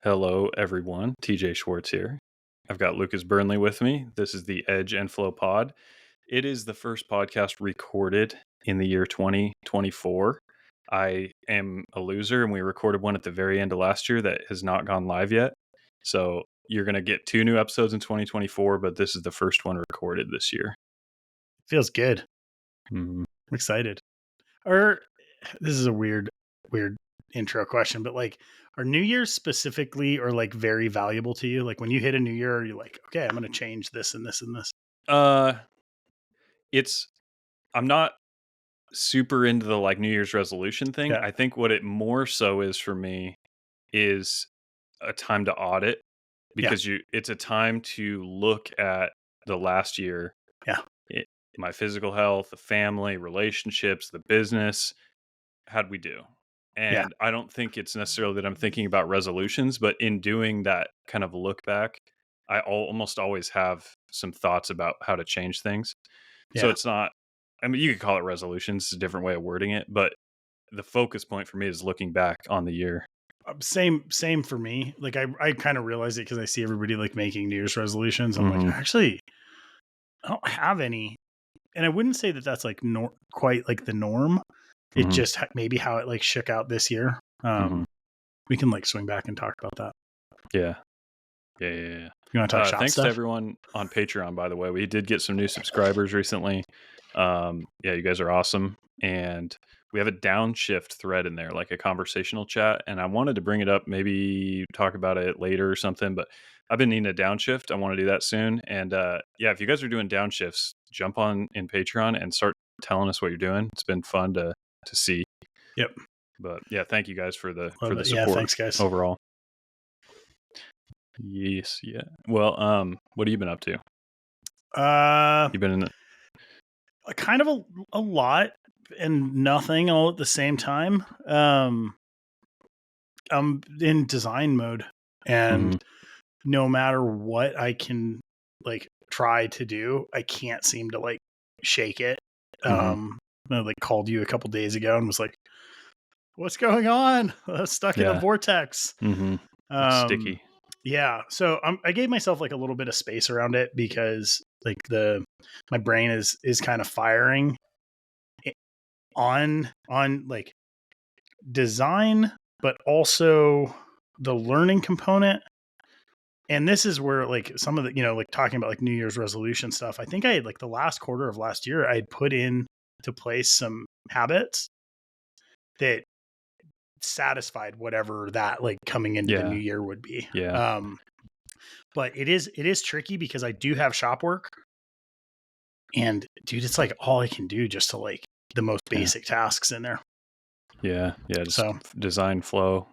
Hello, everyone. TJ Schwartz here. I've got Lucas Burnley with me. This is the Edge and Flow Pod. It is the first podcast recorded in the year 2024. I am a loser, and we recorded one at the very end of last year that has not gone live yet. So you're going to get 2 new episodes in 2024, but this is the first one recorded this year. Feels good. Mm-hmm. I'm excited. Or this is a weird intro question, but like, are New Year's specifically or like very valuable to you? Like when you hit a new year, you're like, okay, I'm going to change this and this and this. I'm not super into the like New Year's resolution thing. Yeah. I think what it more so is for me is a time to audit, because it's a time to look at the last year. Yeah. My physical health, the family, relationships, the business. How'd we do? And I don't think it's necessarily that I'm thinking about resolutions, but in doing that kind of look back, I almost always have some thoughts about how to change things. Yeah. So it's not, I mean, you could call it resolutions, it's a different way of wording it, but the focus point for me is looking back on the year. Same for me. Like I kind of realize it because I see everybody like making New Year's resolutions. I'm Mhm. like, actually, I don't have any. And I wouldn't say that that's like quite like the norm. It Mhm. just maybe how it like shook out this year. We can like swing back and talk about that. Yeah. You want to talk shop thanks stuff? to everyone on Patreon, by the way. We did get some new subscribers recently. You guys are awesome. And we have a downshift thread in there, like a conversational chat. And I wanted to bring it up, maybe talk about it later or something, but I've been needing a downshift. I want to do that soon. And if you guys are doing downshifts, jump on in Patreon and start telling us what you're doing. It's been fun to see. Yep. But yeah, thank you guys for the support. Yeah, thanks guys. Overall. Yes, yeah. Well, what have you been up to? You've been in kind of a lot and nothing all at the same time. I'm in design mode, and no matter what I can like try to do, I can't seem to like shake it. I like called you a couple days ago and was like, "What's going on? I'm stuck in a vortex." It's sticky. Yeah. So I gave myself like a little bit of space around it because like my brain is kind of firing on like design, but also the learning component. And this is where like some of the, like talking about like New Year's resolution stuff. I think I had like the last quarter of last year, I had put into place some habits that satisfied whatever that like coming into the new year would be. Yeah. But it is tricky because I do have shop work, and dude, it's like all I can do just to like the most basic tasks in there. Yeah. Just design flow.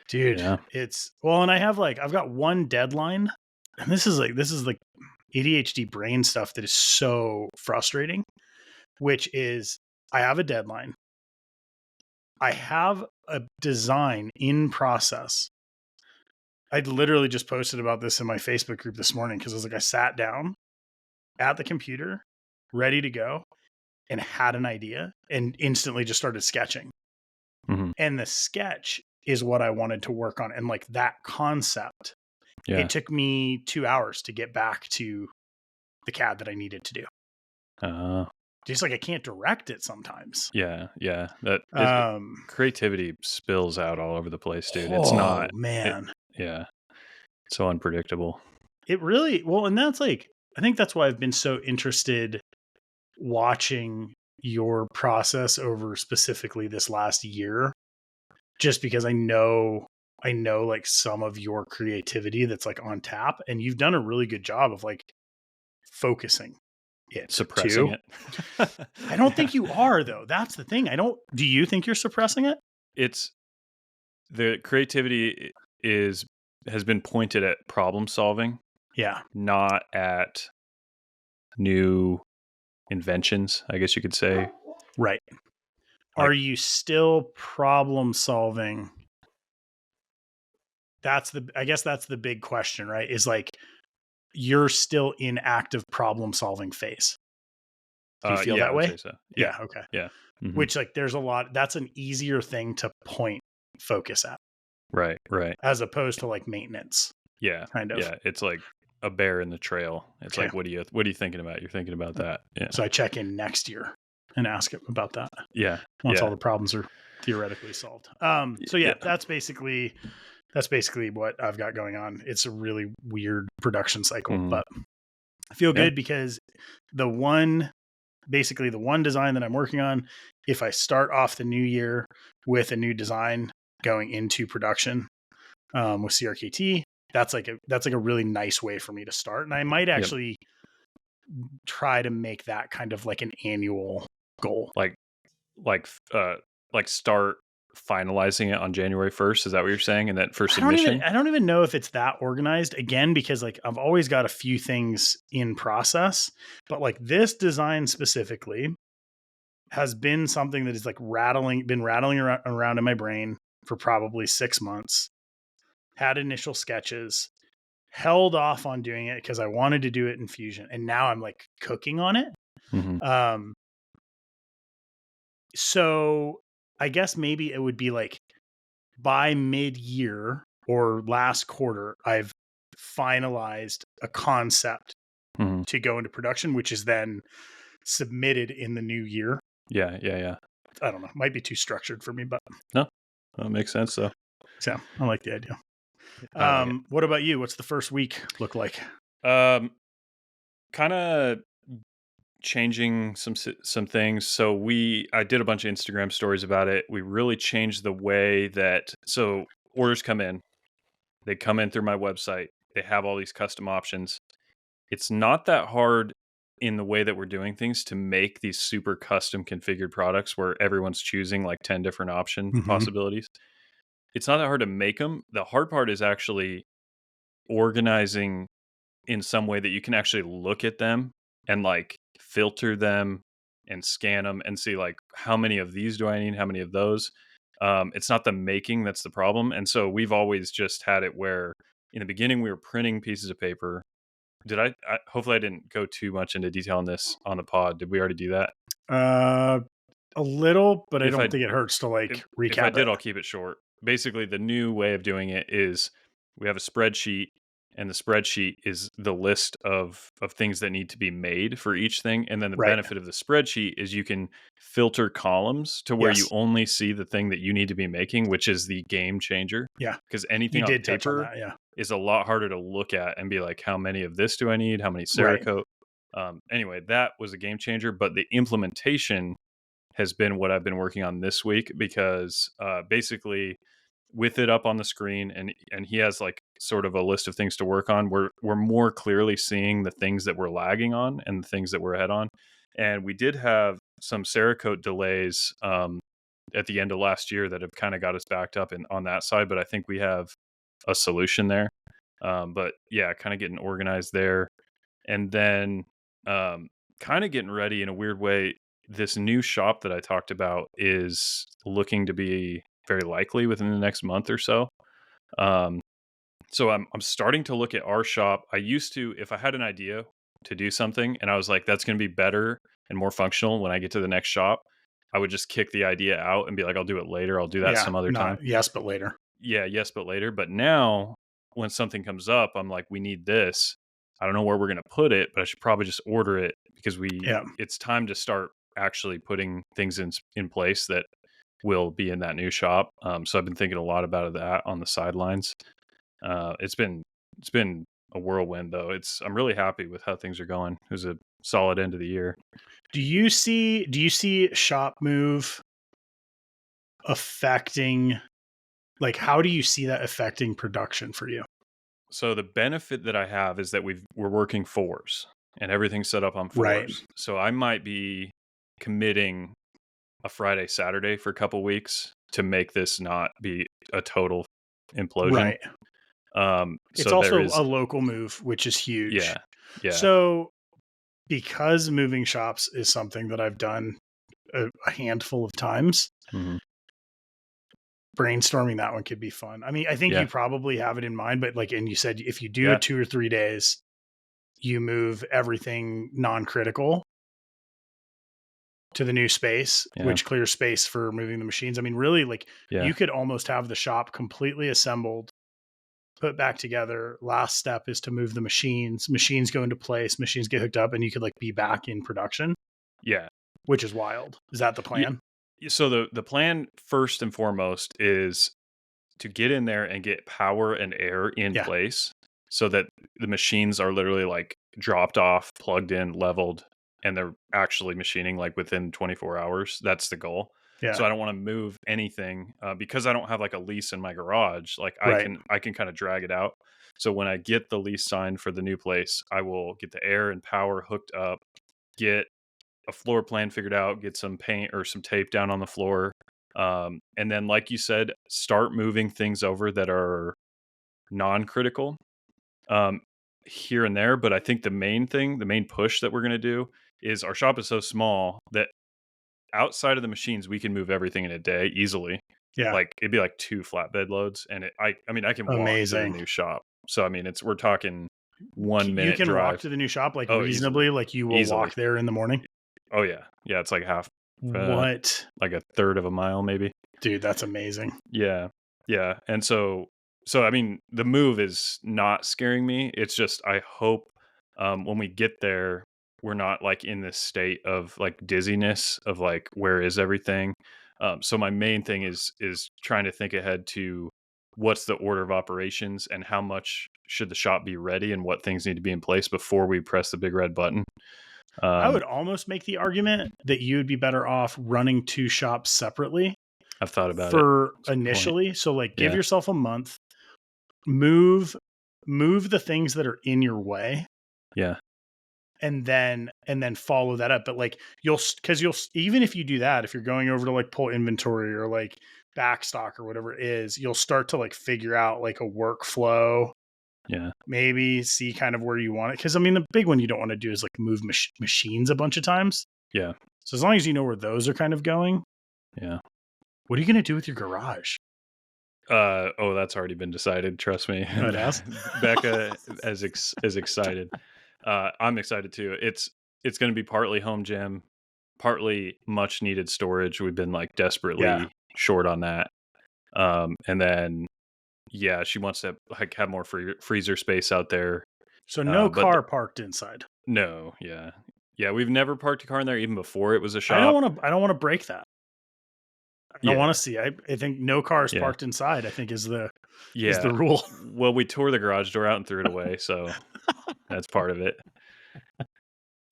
Dude, it's and I've got one deadline, and this is like ADHD brain stuff that is so frustrating, which is I have a deadline. I have a design in process. I literally just posted about this in my Facebook group this morning because I was like, I sat down at the computer, ready to go, and had an idea and instantly just started sketching. And the sketch is what I wanted to work on. And like that concept, it took me 2 hours to get back to the CAD that I needed to do. Just like I can't direct it sometimes. Yeah. That creativity spills out all over the place, dude. It's not, man. It's so unpredictable. It really, and that's like, I think that's why I've been so interested watching your process over specifically this last year, just because I know like some of your creativity that's like on tap, and you've done a really good job of like focusing it, suppressing it. I don't think you are though. That's the thing. Do you think you're suppressing it? It's the creativity has been pointed at problem solving. Yeah. Not at new inventions, I guess you could say. Right. Are you still problem solving? I guess that's the big question, right? Is like, you're still in active problem solving phase. Do you feel that way? I would say so. Yeah. Okay. Yeah. Which like there's a lot, that's an easier thing to point focus at. Right. Right. as opposed to like maintenance Yeah. kind of. Yeah. It's like a bear in the trail. It's Okay. like, what are you thinking about? You're thinking about that. Yeah. So I check in next year and ask him about that Yeah. once all Yeah. the problems are theoretically solved. So Yeah. yeah, that's basically what I've got going on. It's a really weird production cycle, but I feel good because the one design that I'm working on, if I start off the new year with a new design going into production with CRKT, that's like a really nice way for me to start. And I might actually try to make that kind of like an annual goal. Like, like, like start finalizing it on January 1st. Is that what you're saying? And that for submission? I don't even know if it's that organized, again, because like I've always got a few things in process, but like this design specifically has been something that is like been rattling around in my brain for probably 6 months. Had initial sketches, held off on doing it because I wanted to do it in Fusion, and now I'm like cooking on it. Mm-hmm. So I guess maybe it would be like by mid-year or last quarter, I've finalized a concept to go into production, which is then submitted in the new year. Yeah. Yeah. Yeah. I don't know. Might be too structured for me, but No, that makes sense though. so I like the idea. I like it. What about you? What's the first week look like? Kind of changing some things. So I did a bunch of Instagram stories about it. We really changed the way that orders come in. They come in through my website. They have all these custom options. It's not that hard in the way that we're doing things to make these super custom configured products where everyone's choosing like 10 different option possibilities. It's not that hard to make them. The hard part is actually organizing in some way that you can actually look at them and like filter them and scan them and see like how many of these do I need, how many of those. It's not the making that's the problem. And so we've always just had it where in the beginning we were printing pieces of paper. Hopefully I didn't go too much into detail on this on the pod. Did we already do that? A little, but I If don't I think it hurts to like recap if I did, it. I'll keep it short. Basically, the new way of doing it is we have a spreadsheet, and the spreadsheet is the list of things that need to be made for each thing. And then the Right. benefit of the spreadsheet is you can filter columns to where you Yes. only see the thing that you need to be making, which is the game changer. Yeah. Because anything You on did touch on paper that. Yeah. is a lot harder to look at and be like, how many of this do I need? How many Right. Cerakote? Anyway, that was a game changer, but the implementation has been what I've been working on this week because basically with it up on the screen and he has like sort of a list of things to work on, we're more clearly seeing the things that we're lagging on and the things that we're ahead on. And we did have some Cerakote delays at the end of last year that have kind of got us backed up on that side, but I think we have a solution there. But yeah, kind of getting organized there. And then kind of getting ready in a weird way. This new shop that I talked about is looking to be very likely within the next month or so. So I'm starting to look at our shop. I used to, if I had an idea to do something and I was like, that's going to be better and more functional when I get to the next shop, I would just kick the idea out and be like, I'll do it later. I'll do that some other time. Yes, but later. Yeah, yes, but later. But now when something comes up, I'm like, we need this. I don't know where we're going to put it, but I should probably just order it because it's time to start actually putting things in place that will be in that new shop. So I've been thinking a lot about that on the sidelines. It's been a whirlwind though. I'm really happy with how things are going. It was a solid end of the year. Do you see shop move affecting, like, how do you see that affecting production for you? So the benefit that I have is that we're working fours and everything's set up on fours. Right. So I might be committing a Friday, Saturday for a couple weeks to make this not be a total implosion. Right. It's also a local move, which is huge. Yeah. Yeah. So because moving shops is something that I've done a handful of times, brainstorming that one could be fun. I mean, I think you probably have it in mind, but like, and you said, if you do it 2 or 3 days, you move everything non-critical. to the new space, which clears space for moving the machines. I mean, really, like you could almost have the shop completely assembled, put back together. Last step is to move the machines. Machines go into place. Machines get hooked up, and you could like be back in production. Yeah, which is wild. Is that the plan? So the plan first and foremost is to get in there and get power and air in place, so that the machines are literally like dropped off, plugged in, leveled, and they're actually machining like within 24 hours. That's the goal. Yeah. So I don't want to move anything because I don't have like a lease in my garage. Like I can kind of drag it out. So when I get the lease signed for the new place, I will get the air and power hooked up, get a floor plan figured out, get some paint or some tape down on the floor. And then, like you said, start moving things over that are non-critical here and there. But I think the main push that we're going to do is our shop is so small that outside of the machines, we can move everything in a day easily. Yeah. Like it'd be like 2 flatbed loads. And I can walk to the new shop. So, I mean, we're talking 1 minute You can drive. walk to the new shop like reasonably, easily. like you will walk there in the morning. Oh yeah. Yeah. It's like half. What? Like a third of a mile, maybe. Dude, that's amazing. Yeah. Yeah. And so I mean, the move is not scaring me. It's just, I hope when we get there, we're not like in this state of like dizziness of like, where is everything? So my main thing is trying to think ahead to what's the order of operations and how much should the shop be ready and what things need to be in place before we press the big red button. I would almost make the argument that you'd be better off running 2 shops separately. I've thought about it initially. So like give yourself a month, move the things that are in your way. Yeah. And then follow that up. But like you'll even if you do that, if you're going over to like pull inventory or like backstock or whatever it is, you'll start to like figure out like a workflow. Yeah. Maybe see kind of where you want it. Because I mean, the big one you don't want to do is like move machines a bunch of times. Yeah. So as long as you know where those are kind of going. Yeah. What are you going to do with your garage? That's already been decided. Trust me. Oh, it has? Becca is excited. I'm excited too. It's going to be partly home gym, partly much needed storage. We've been like desperately short on that. And then, she wants to like have more freezer space out there. So no car parked inside. No. Yeah. Yeah. We've never parked a car in there even before it was a shop. I don't want to break that. I want to see. I think no cars parked inside, I think is the rule. Well, we tore the garage door out and threw it away. So that's part of it.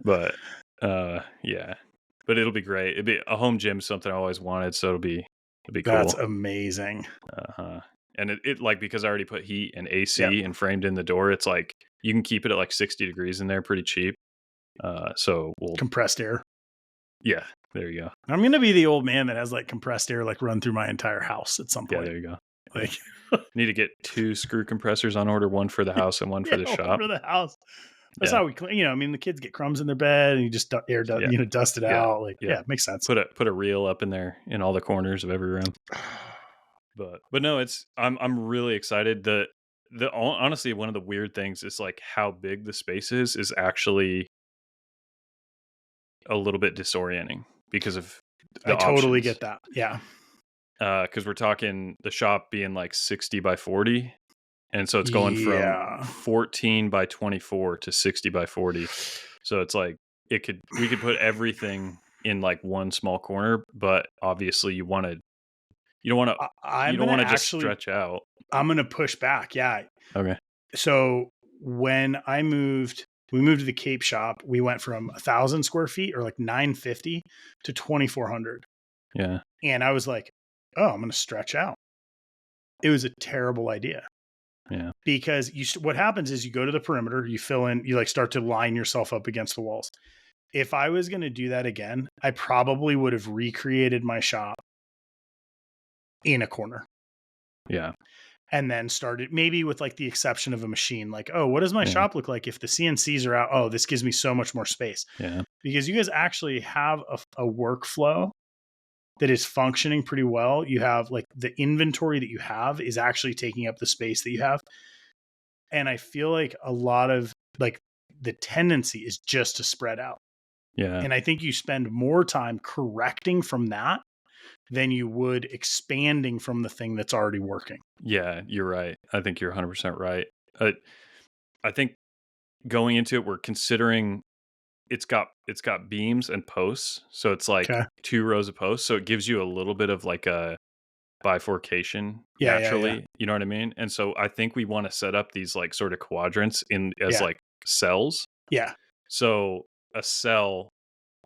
But, but it'll be great. It'll be a home gym, something I always wanted. So it'll be cool. That's amazing. And it like, because I already put heat and AC and framed in the door, it's like, you can keep it at like 60 degrees in there pretty cheap. So we'll compressed air. Yeah. There you go. I'm going to be the old man that has like compressed air, like run through my entire house at some point. Yeah, there you go. Like need to get 2 screw compressors on order, one for the house and one for the shop. For the house. That's how we clean. I mean, the kids get crumbs in their bed and you just dust it out. Like, it makes sense. Put a reel up in there in all the corners of every room. But no, I'm really excited. The honestly, one of the weird things is like how big the space is actually a little bit disorienting because of the I totally options. get that. Yeah. Because we're talking the shop being like 60 by 40. And so it's going from 14 by 24 to 60 by 40. So it's like we could put everything in like one small corner, but obviously you don't want to just stretch out. I'm going to push back. Yeah. Okay. So when we moved to the Cape shop, we went from 1,000 square feet or like 950 to 2,400. Yeah. And I was like, oh, I'm going to stretch out. It was a terrible idea. Yeah. Because what happens is you go to the perimeter, you fill in, you like start to line yourself up against the walls. If I was going to do that again, I probably would have recreated my shop in a corner. Yeah. And then started maybe with like the exception of a machine, like, oh, what does my shop look like if the CNCs are out? Oh, this gives me so much more space. Yeah. Because you guys actually have a workflow that is functioning pretty well. You have like the inventory that you have is actually taking up the space that you have. And I feel like a lot of like the tendency is just to spread out. Yeah. And I think you spend more time correcting from that than you would expanding from the thing that's already working. Yeah, you're right. I think you're 100% right. I think going into it, we're considering it's got beams and posts, so it's like Okay. 2 rows of posts, so it gives you a little bit of like a bifurcation Yeah. Yeah. Yeah. naturally, you know what I mean? And so I think we wanna set up these like sort of quadrants in as Yeah. like cells. Yeah. So a cell,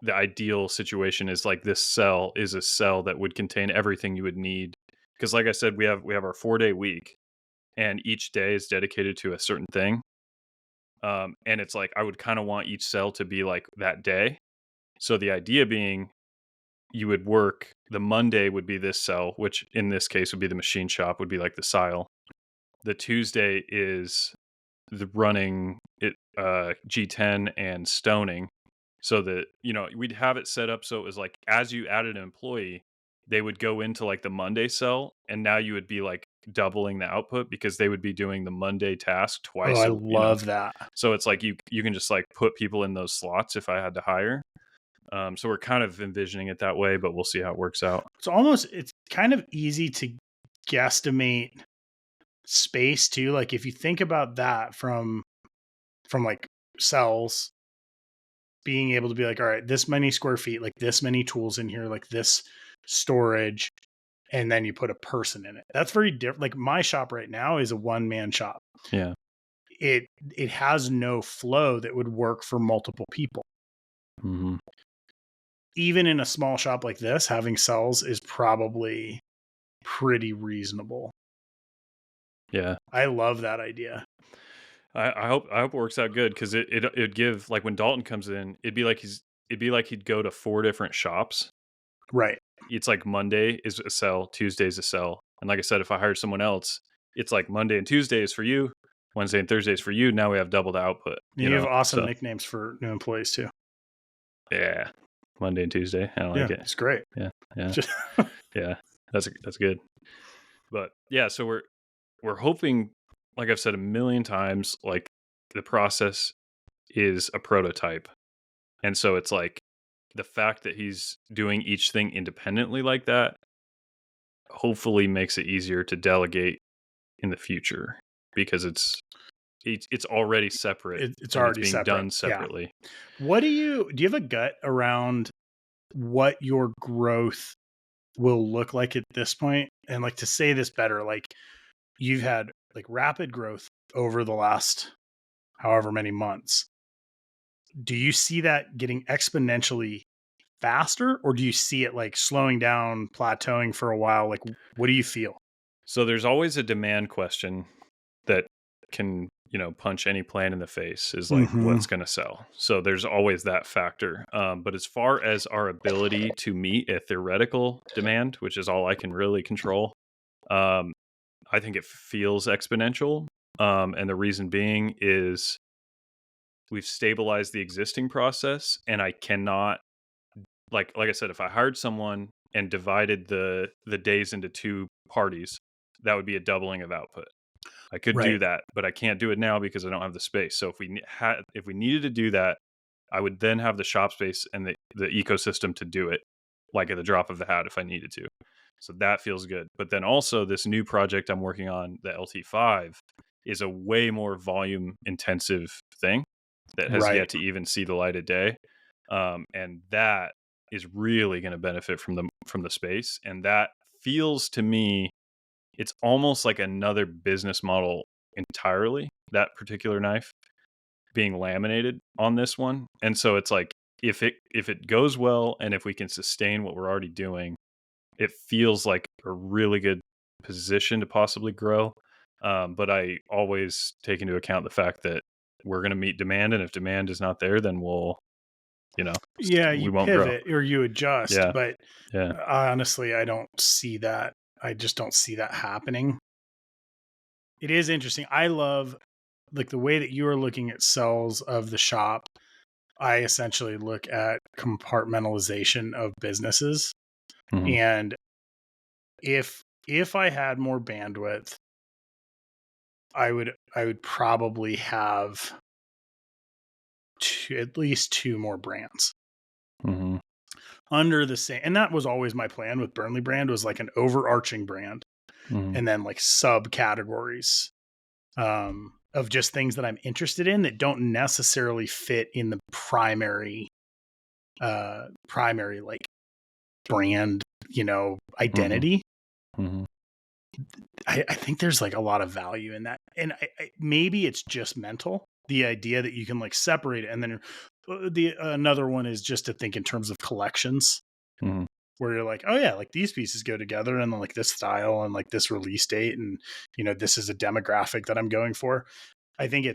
the ideal situation is like this cell is a cell that would contain everything you would need. Because like I said, we have our 4-day week, and each day is dedicated to a certain thing. And it's like I would kind of want each cell to be like that day. So the idea being you would work the Monday would be this cell, which in this case would be the machine shop, would be like the sile. The Tuesday is the running it G10 and stoning. So that, we'd have it set up so it was like as you added an employee, they would go into like the Monday cell, and now you would be like doubling the output because they would be doing the Monday task Oh, twice I a. love that. So it's like you can just like put people in those slots if I had to hire. So we're kind of envisioning it that way, but we'll see how it works out. It's kind of easy to guesstimate space too. Like if you think about that from like cells being able to be like, all right, this many square feet, like this many tools in here, like this storage, and then you put a person in it. That's very different. Like my shop right now is a one-man shop. Yeah. It has no flow that would work for multiple people. Hmm. Even in a small shop like this, having cells is probably pretty reasonable. Yeah. I love that idea. I hope it works out good because it'd give like when Dalton comes in, it'd be like he'd go to 4 different shops. Right. It's like Monday is a cell, Tuesday's a cell. And like I said, if I hired someone else, it's like Monday and Tuesday is for you, Wednesday and Thursday is for you. Now we have double the output, And you have awesome So nicknames for new employees too. yeah. Monday and Tuesday. I don't Yeah, like it. it's great. Yeah. Yeah. Just Yeah. That's good. But yeah, so we're hoping, like I've said a million times, like the process is a prototype. And so it's like the fact that he's doing each thing independently like that hopefully makes it easier to delegate in the future because it's already separate it's and it's already being separate. done Yeah. separately. Do you have a gut around what your growth will look like at this point? And like to say this better, like you've had like rapid growth over the last however many months. Do you see that getting exponentially faster, or do you see it like slowing down, plateauing for a while? Like what do you feel? So there's always a demand question that can, punch any plan in the face is like Mm-hmm. what's going to sell. So there's always that factor. But as far as our ability to meet a theoretical demand, which is all I can really control, um, I think it feels exponential. And the reason being is we've stabilized the existing process, and I cannot like I said, if I hired someone and divided the days into 2 parties, that would be a doubling of output. I could do Right. that, but I can't do it now because I don't have the space. So if we needed to do that, I would then have the shop space and the ecosystem to do it, like at the drop of the hat if I needed to. So that feels good. But then also this new project I'm working on, the LT5, is a way more volume intensive thing that has Right. yet to even see the light of day. And that is really going to benefit from the space. And that feels to me it's almost like another business model entirely, that particular knife being laminated on this one. And so it's like if it goes well and if we can sustain what we're already doing, it feels like a really good position to possibly grow. But I always take into account the fact that we're going to meet demand, and if demand is not there, then Yeah, we you won't grow. pivot or you adjust, Yeah, but yeah, honestly, I don't see that. I just don't see that happening. It is interesting. I love like the way that you are looking at cells of the shop. I essentially look at compartmentalization of businesses. hmm And if I had more bandwidth, I would probably have at least 2 more brands. Mm-hmm. under the same. And that was always my plan with Burnley brand, was like an overarching brand Mm-hmm. and then like subcategories of just things that I'm interested in that don't necessarily fit in the primary like brand, Mm-hmm. identity. Mm-hmm. I think there's like a lot of value in that. And maybe it's just mental, the idea that you can like separate it. And then another one is just to think in terms of collections, Mm-hmm. where you're like, oh yeah, like these pieces go together and then like this style and like this release date. And, this is a demographic that I'm going for. I think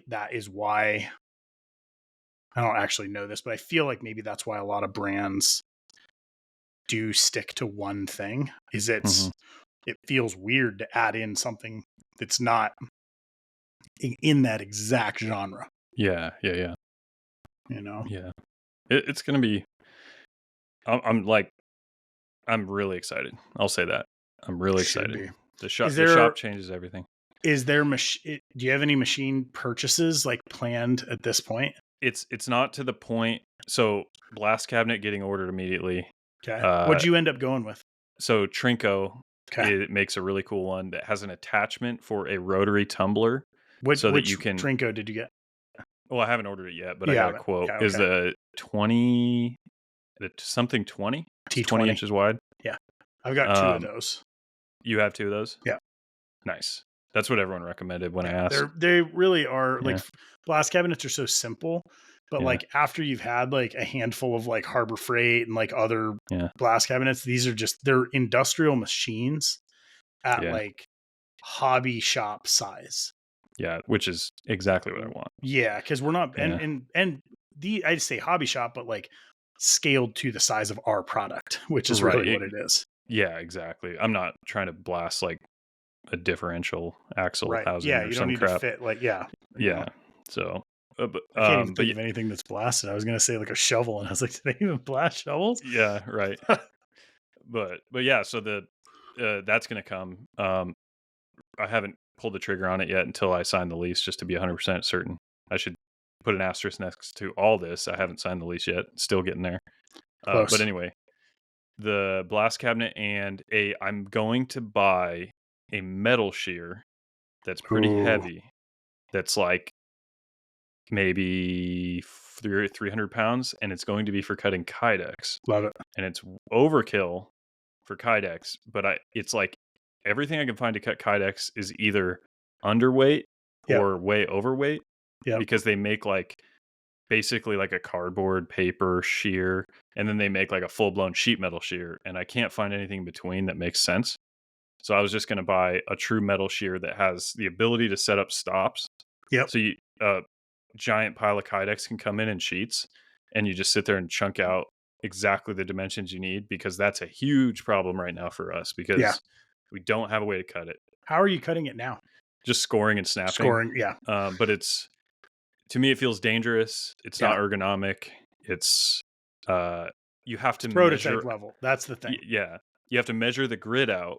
that is why, I don't actually know this, but I feel like maybe that's why a lot of brands do stick to one thing, is Mm-hmm. it feels weird to add in something that's not in that exact genre, Yeah. Yeah. Yeah. you know? Yeah. It's going to be, I'm like, I'm really excited. I'll say that. I'm really Should excited. be. The shop changes everything. Do you have any machine purchases like planned at this point? It's not to the point. So blast cabinet getting ordered immediately. Okay. Uh, What'd you end up going with? so Trinco, Okay. it makes a really cool one that has an attachment for a rotary tumbler, so that Which you can. Trinco did you get? Well, I haven't ordered it yet, but I You got a haven't. quote. Yeah. Is Okay. the 20, the something 20? It's 20 T20. inches wide. Yeah. I've got two of those. You have two of those? Yeah. Nice. That's what everyone recommended when I asked. They really are like Yeah. blast cabinets are so simple, but Yeah. like after you've had like a handful of like Harbor Freight and like other Yeah. blast cabinets, they're industrial machines at Yeah. like hobby shop size. Yeah. Which is exactly what I want. Yeah, because we're not Yeah. and I'd say hobby shop, but like scaled to the size of our product, which is Right. really what it is. Yeah, exactly. I'm not trying to blast like a differential axle Right. housing Yeah, or you don't some need to crap. fit like Yeah. So, I can't even but think of anything that's blasted. I was gonna say like a shovel, and I was like, did they even blast shovels? yeah, right. But yeah, so that's gonna come. I haven't pulled the trigger on it yet until I sign the lease, just to be 100% certain. I should put an asterisk next to all this. I haven't signed the lease yet. Still getting there. But Close. anyway, the blast cabinet and I'm going to buy a metal shear that's pretty Ooh, heavy. That's like maybe 300 pounds, and it's going to be for cutting kydex. love it. And it's overkill for kydex, but it's like everything I can find to cut kydex is either underweight Yep. or way overweight, Yep. because they make like basically like a cardboard paper shear, and then they make like a full-blown sheet metal shear, and I can't find anything in between that makes sense. So I was just going to buy a true metal shear that has the ability to set up stops. Yep. So you giant pile of kydex can come in sheets, and you just sit there and chunk out exactly the dimensions you need, because that's a huge problem right now for us, Yeah. because we don't have a way to cut it. How are you cutting it now? Just scoring and snapping. Scoring. Yeah. But to me, it feels dangerous. It's not ergonomic. It's you have to Prototype measure level. That's the thing. Yeah, you have to measure the grid out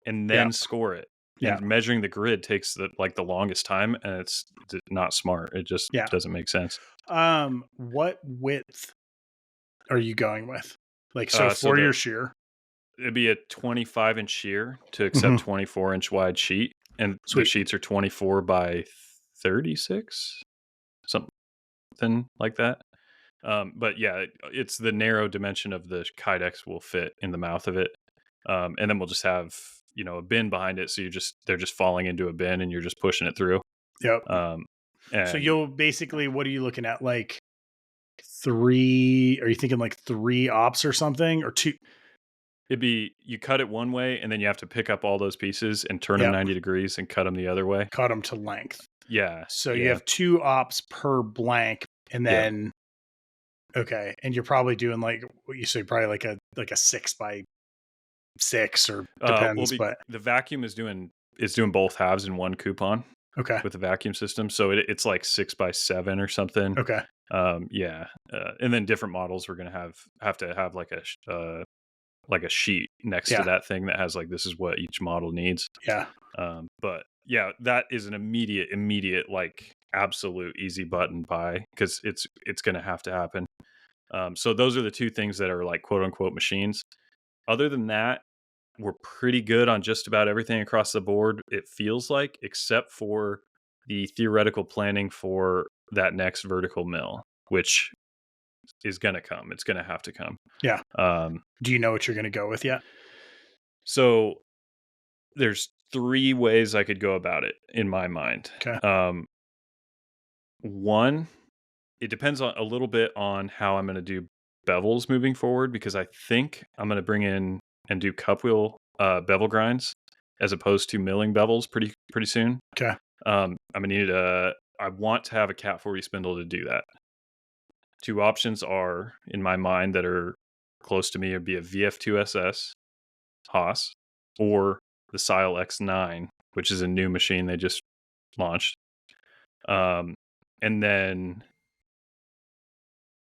and then score it. Yeah. And measuring the grid takes the longest time, and it's not smart. It just doesn't make sense. What width are you going with? Like, so for your shear, it'd be a 25-inch shear to accept 24-inch wide sheet, and the sheets are 24 by 36, something like that. But yeah, it's the narrow dimension of the kydex will fit in the mouth of it, and then we'll just have a bin behind it, so they're just falling into a bin, and you're just pushing it through. Yep. So you'll basically, what are you looking at? Like are you thinking like 3 ops or something, or 2? It'd be, you cut it one way, and then you have to pick up all those pieces and turn them 90 degrees and cut them the other way. Cut them to length. Yeah. So you have 2 ops per blank, and then okay, and you're probably doing like what you say, probably like a 6 by 6, or depends. But the vacuum is doing both halves in one coupon. Okay. With the vacuum system, so it's like 6 by 7 or something. Okay. And then different models we're gonna have to have like a sheet next to that thing that has like, this is what each model needs. Yeah. But yeah, that is an immediate like absolute easy button buy, because it's gonna have to happen. So those are the two things that are like quote unquote machines. Other than that, we're pretty good on just about everything across the board, it feels like, except for the theoretical planning for that next vertical mill, which is going to come. It's going to have to come. Yeah. Do you know what you're going to go with yet? So there's 3 ways I could go about it in my mind. Okay. One, it depends on a little bit on how I'm going to do bevels moving forward, because I think I'm going to bring in and do cup wheel bevel grinds as opposed to milling bevels pretty soon. Okay. I'm gonna need I want to have a Cat 40 spindle to do that. 2 options are in my mind that are close to me would be a VF2SS Haas or the Sile X9, which is a new machine they just launched. And then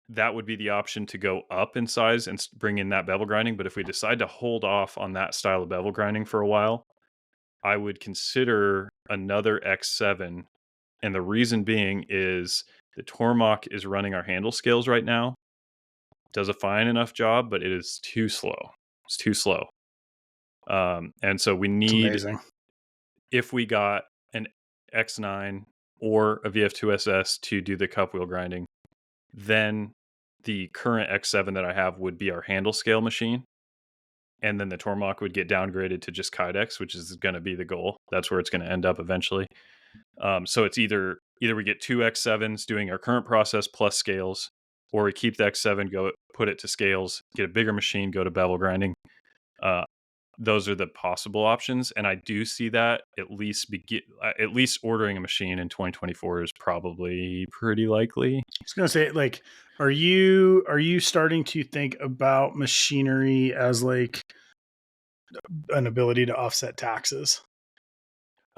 that would be the option to go up in size and bring in that bevel grinding. But if we decide to hold off on that style of bevel grinding for a while, I would consider another X7. And the reason being is the Tormach is running our handle scales right now. Does a fine enough job, but it is too slow. It's too slow. And so we need, if we got an X9 or a VF2SS to do the cup wheel grinding, then the current X7 that I have would be our handle scale machine. And then the Tormach would get downgraded to just Kydex, which is going to be the goal. That's where it's going to end up eventually. So it's either we get 2 X7s doing our current process plus scales, or we keep the X7, go put it to scales, get a bigger machine, go to bevel grinding. Those are the possible options, and I do see that at least ordering a machine in 2024 is probably pretty likely. I was gonna say, like, are you starting to think about machinery as like an ability to offset taxes?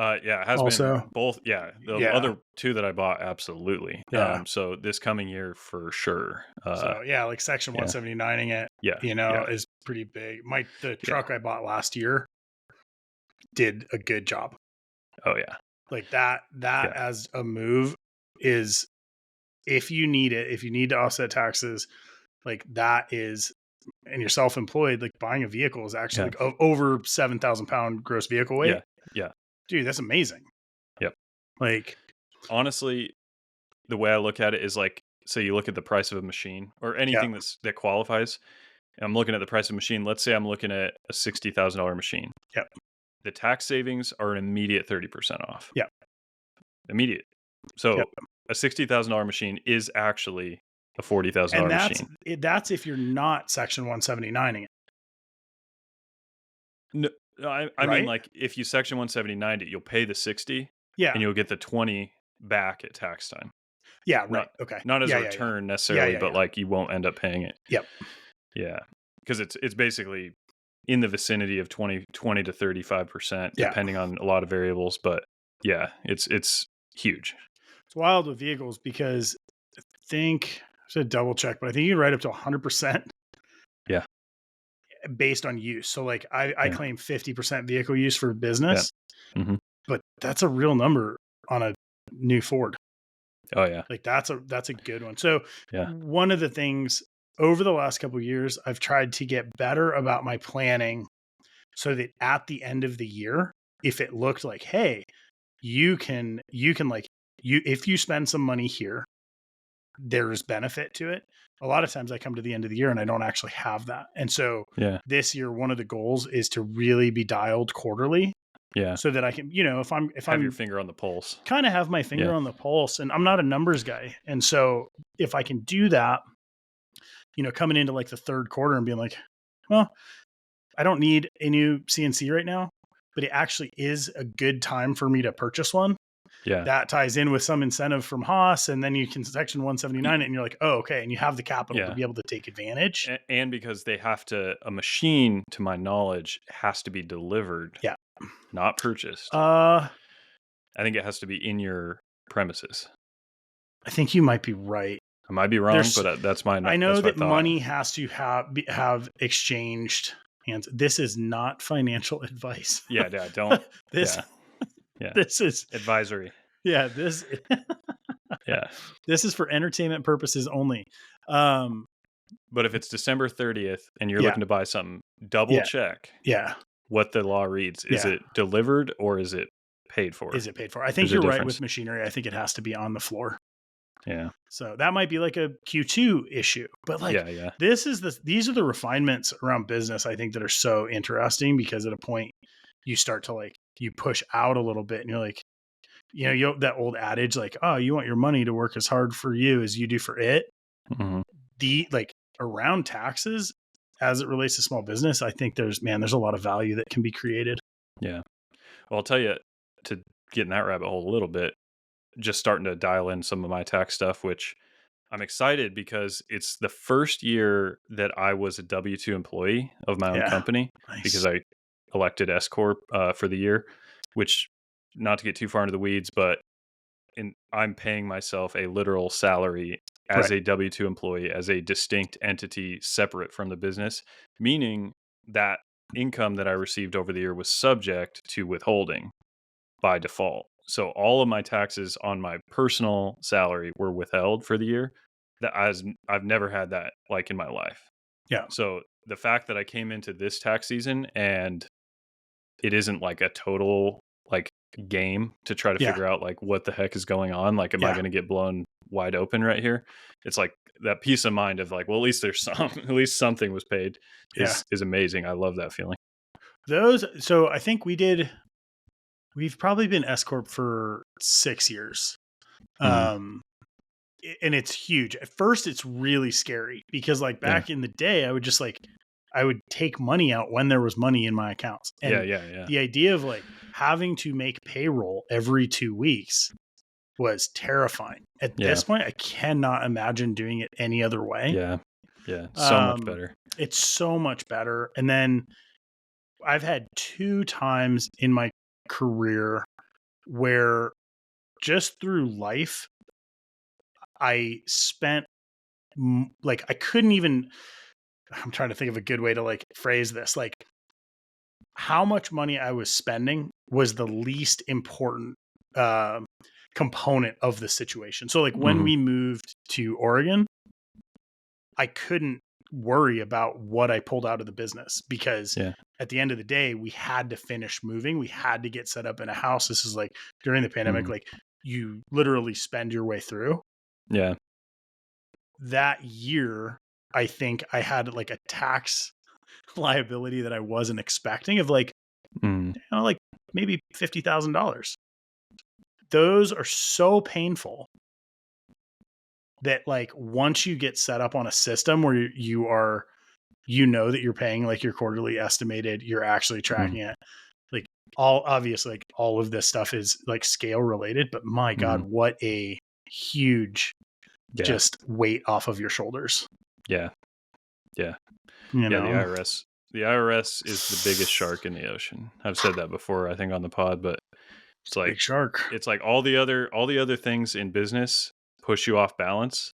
Yeah, it has Also, been both. Yeah, the other 2 that I bought, absolutely. Yeah. So this coming year for sure. So yeah, like Section 179ing it, Yeah. is pretty big. The truck I bought last year did a good job. Oh yeah. Like that as a move is, if you need it, if you need to offset taxes, like that is, and you're self-employed, like buying a vehicle is actually like over 7,000 pound gross vehicle weight. Yeah. Dude, that's amazing. Yep. Like, honestly, the way I look at it is like, say you look at the price of a machine or anything that qualifies. I'm looking at the price of a machine. Let's say I'm looking at a $60,000 machine. Yep. The tax savings are an immediate 30% off. Yep. Immediate. So a $60,000 machine is actually a $40,000 machine. That's if you're not Section 179ing it. No, I mean, like, if you Section 179 it, you'll pay the 60, and you'll get the 20 back at tax time. Yeah, right. Okay. Not as a return necessarily, but like you won't end up paying it. Yep. Yeah, because it's basically in the vicinity of 20 to 35%, depending on a lot of variables. But yeah, it's huge. It's wild with vehicles because I should double check, but I think you can write up to 100%. Yeah. Based on use. So like I claim 50% vehicle use for business, but that's a real number on a new Ford. Oh yeah. Like that's a good one. So one of the things over the last couple of years, I've tried to get better about my planning so that at the end of the year, if it looked like, hey, you can like, if you spend some money here, there's benefit to it. A lot of times I come to the end of the year and I don't actually have that. And so this year, one of the goals is to really be dialed quarterly. Yeah. So that I can, if I'm your finger on the pulse, kind of have my finger on the pulse, and I'm not a numbers guy. And so if I can do that, coming into like the third quarter and being like, well, I don't need a new CNC right now, but it actually is a good time for me to purchase one. Yeah. That ties in with some incentive from Haas, and then you can Section 179 it, and you're like, oh, okay. And you have the capital to be able to take advantage. And because they have to, a machine, to my knowledge, has to be delivered. Yeah. Not purchased. I think it has to be in your premises. I think you might be right. I might be wrong, but that's my. I know that money has to have exchanged hands. This is not financial advice. Yeah, don't. This. Yeah. This is advisory. Yeah, this. Yeah. This is for entertainment purposes only. But if it's December 30th and you're Yeah. looking to buy something, double Yeah. check Yeah. what the law reads. Is Yeah. it delivered or is it paid for? Is it paid for? I think There's a you're right with difference. machinery. I think it has to be on the floor. Yeah. So that might be like a Q2 issue, but like Yeah. Yeah. these are the refinements around business I think that are so interesting, because at a point you start to like, you push out a little bit and you're like, that old adage, like, oh, you want your money to work as hard for you as you do for it. Mhm. The like around taxes as it relates to small business, I think there's a lot of value that can be created. Yeah. Well, I'll tell you, to get in that rabbit hole a little bit, just starting to dial in some of my tax stuff, which I'm excited because it's the first year that I was a W-2 employee of my own Yeah. company, because Nice. I elected S Corp for the year, which, not to get too far into the weeds, but I'm paying myself a literal salary as Right. a W-2 employee, as a distinct entity separate from the business, meaning that income that I received over the year was subject to withholding by default. So all of my taxes on my personal salary were withheld for the year. I've never had that like in my life. Yeah. So the fact that I came into this tax season and it isn't like a total like game to try to Yeah. figure out like what the heck is going on, like am I Yeah. going to get blown wide open right here? It's like that peace of mind of like, well, at least there's some at least something was paid Yeah. is amazing. I love that feeling. So I think we've probably been S Corp for 6 years. Mhm. And it's huge. At first it's really scary because like Yeah. back in the day I would take money out when there was money in my accounts. Yeah, And yeah, yeah. the idea of like having to make payroll every 2 weeks was terrifying. At Yeah. this point, I cannot imagine doing it any other way. Yeah. Yeah. So much Um, better. it's so much better. And then I've had 2 times in my career where just through life, I spent like I couldn't even. I'm trying to think of a good way to like phrase this. Like how much money I was spending was the least important uh, component of the situation. So like when Mhm. we moved to Oregon, I couldn't worry about what I pulled out of the business because Yeah. at the end of the day, we had to finish moving. We had to get set up in a house. This is like during the pandemic, Mhm. like you literally spend your way through. Yeah. That year, I think I had like a tax liability that I wasn't expecting of like, Mhm. like maybe $50,000. Those are so painful that like once you get set up on a system where you are, that you're paying like your quarterly estimated, you're actually Mhm. tracking it. Like all obviously like all of this stuff is like scale related, but my God, Mhm. what a huge Yeah. just weight off of your shoulders, Yeah. Yeah. you Yeah, the know? IRS. The IRS is the biggest shark in the ocean. I've said that before, I think, on the pod, but it's Big like shark. all the other things in business push you off balance,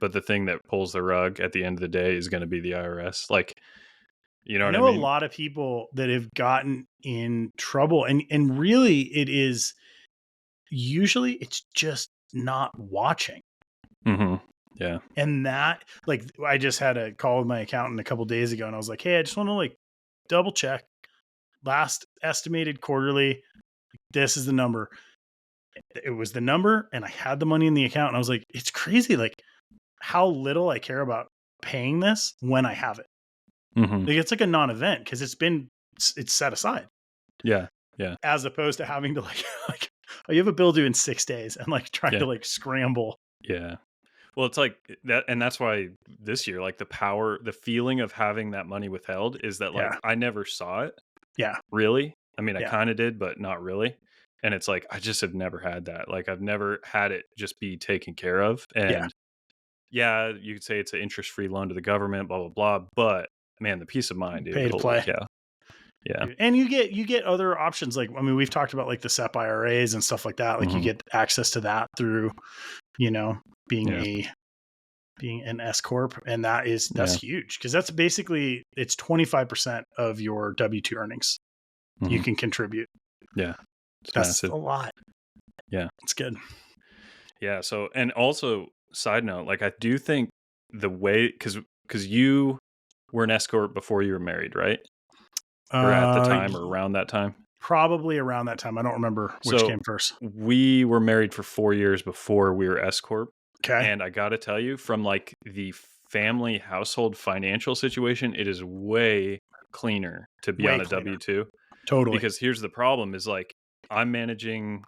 but the thing that pulls the rug at the end of the day is going to be the IRS. Like, you know I what I know a mean? lot of people that have gotten in trouble, and really it is usually it's just not watching. Mhm. Yeah. And that like I just had a call with my accountant a couple days ago and I was like, "Hey, I just want to like double check last estimated quarterly, this is the number." It was the number and I had the money in the account and I was like, "It's crazy like how little I care about paying this when I have it." Mhm. Like it's like a non-event because it's set aside. Yeah. Yeah. As opposed to having to like like, "Oh, you have a bill due in 6 days," and like trying Yeah. to like scramble. Yeah. Well, it's like that, and that's why this year, like the feeling of having that money withheld is that like Yeah. I never saw it. Yeah. Really? I mean, I Yeah. kinda did, but not really. And it's like, I just have never had that. Like, I've never had it just be taken care of. Yeah. And yeah, you could say it's an interest-free loan to the government, blah, blah, blah. But man, the peace of mind, dude. Pay to Holy play. cow. Yeah. And you get other options. Like, I mean, we've talked about like the SEP IRAs and stuff like that. Like you Mhm. get access to that through, you know, being Yeah. an S corp. And that's Yeah. huge. Cause that's basically, it's 25% of your W-2 earnings you Mhm. can contribute. Yeah. It's That's massive. a lot. Yeah. It's good. Yeah. So, and also, side note, like, I do think the way, because because you were an S corp before you were married, right? Or at the time, or around that time? Probably around that time. I don't remember which came first. We were married for 4 years before we were S corp. Okay. And I got to tell you, from like the family household financial situation, it is way cleaner to be on a W-2. Totally. Because here's the problem is like I'm managing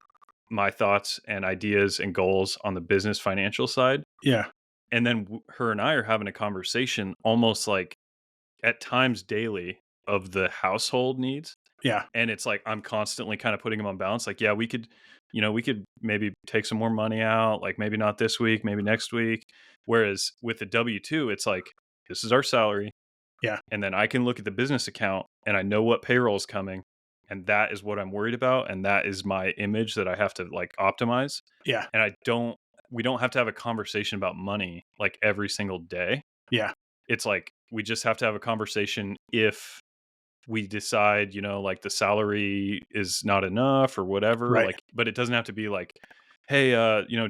my thoughts and ideas and goals on the business financial side. Yeah. And then her and I are having a conversation almost like at times daily of the household needs. Yeah. And it's like I'm constantly kind of putting them on balance. Like, yeah, we could maybe take some more money out, like maybe not this week, maybe next week. Whereas with the W-2, it's like, this is our salary. Yeah. And then I can look at the business account and I know what payroll is coming. And that is what I'm worried about. And that is my image that I have to like optimize. Yeah. And we don't have to have a conversation about money like every single day. Yeah. It's like, we just have to have a conversation if we decide, like the salary is not enough or whatever. Right. Like, but it doesn't have to be like, hey,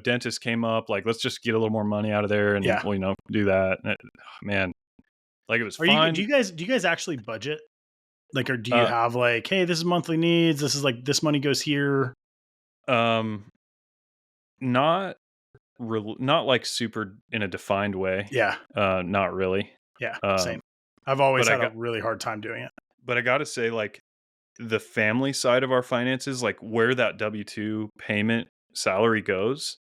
dentist came up, like, let's just get a little more money out of there and we'll, do that. And man, like it was fine. Do you guys actually budget? Like, or do you have like, hey, this is monthly needs. This is like, this money goes here. Not like super in a defined way. Yeah. Not really. Yeah. Same. I've always had a really hard time doing it. But I got to say, like, the family side of our finances, like where that W-2 payment salary goes,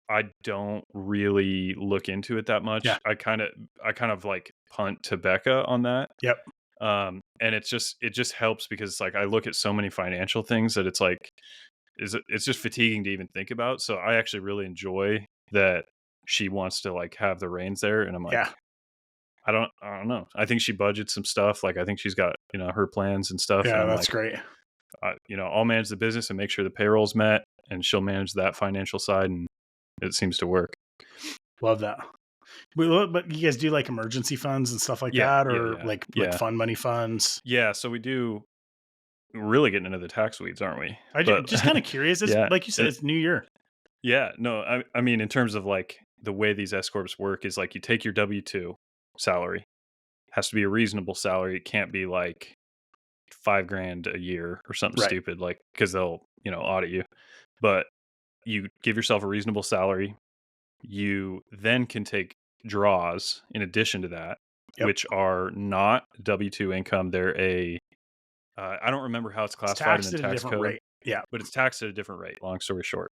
I don't really look into it that much. Yeah. I kind of like punt to Becca on that. Yep. And it just helps because it's like I look at so many financial things that it's like it's just fatiguing to even think about. So I actually really enjoy that she wants to like have the reins there, and I'm like, I don't know. I think she budgets some stuff. Like I think she's got her plans and stuff. Yeah, and that's great. I'll manage the business and make sure the payroll's met, and she'll manage that financial side, and it seems to work. Love that. But you guys do like emergency funds and stuff like that, or like fund money funds? Yeah, so we do. We're really getting into the tax weeds, aren't we? I'm just kind of curious. Like you said, it's New Year. Yeah, no, I mean, in terms of like the way these S corps work is like you take your W-2 salary, it has to be a reasonable salary. It can't be like $5,000 a year or something stupid, like because they'll audit you. But you give yourself a reasonable salary. You then can take draws in addition to that, which are not W-2 income. They're I don't remember how it's classified in the tax code. Rate. Yeah, but it's taxed at a different rate. Long story short.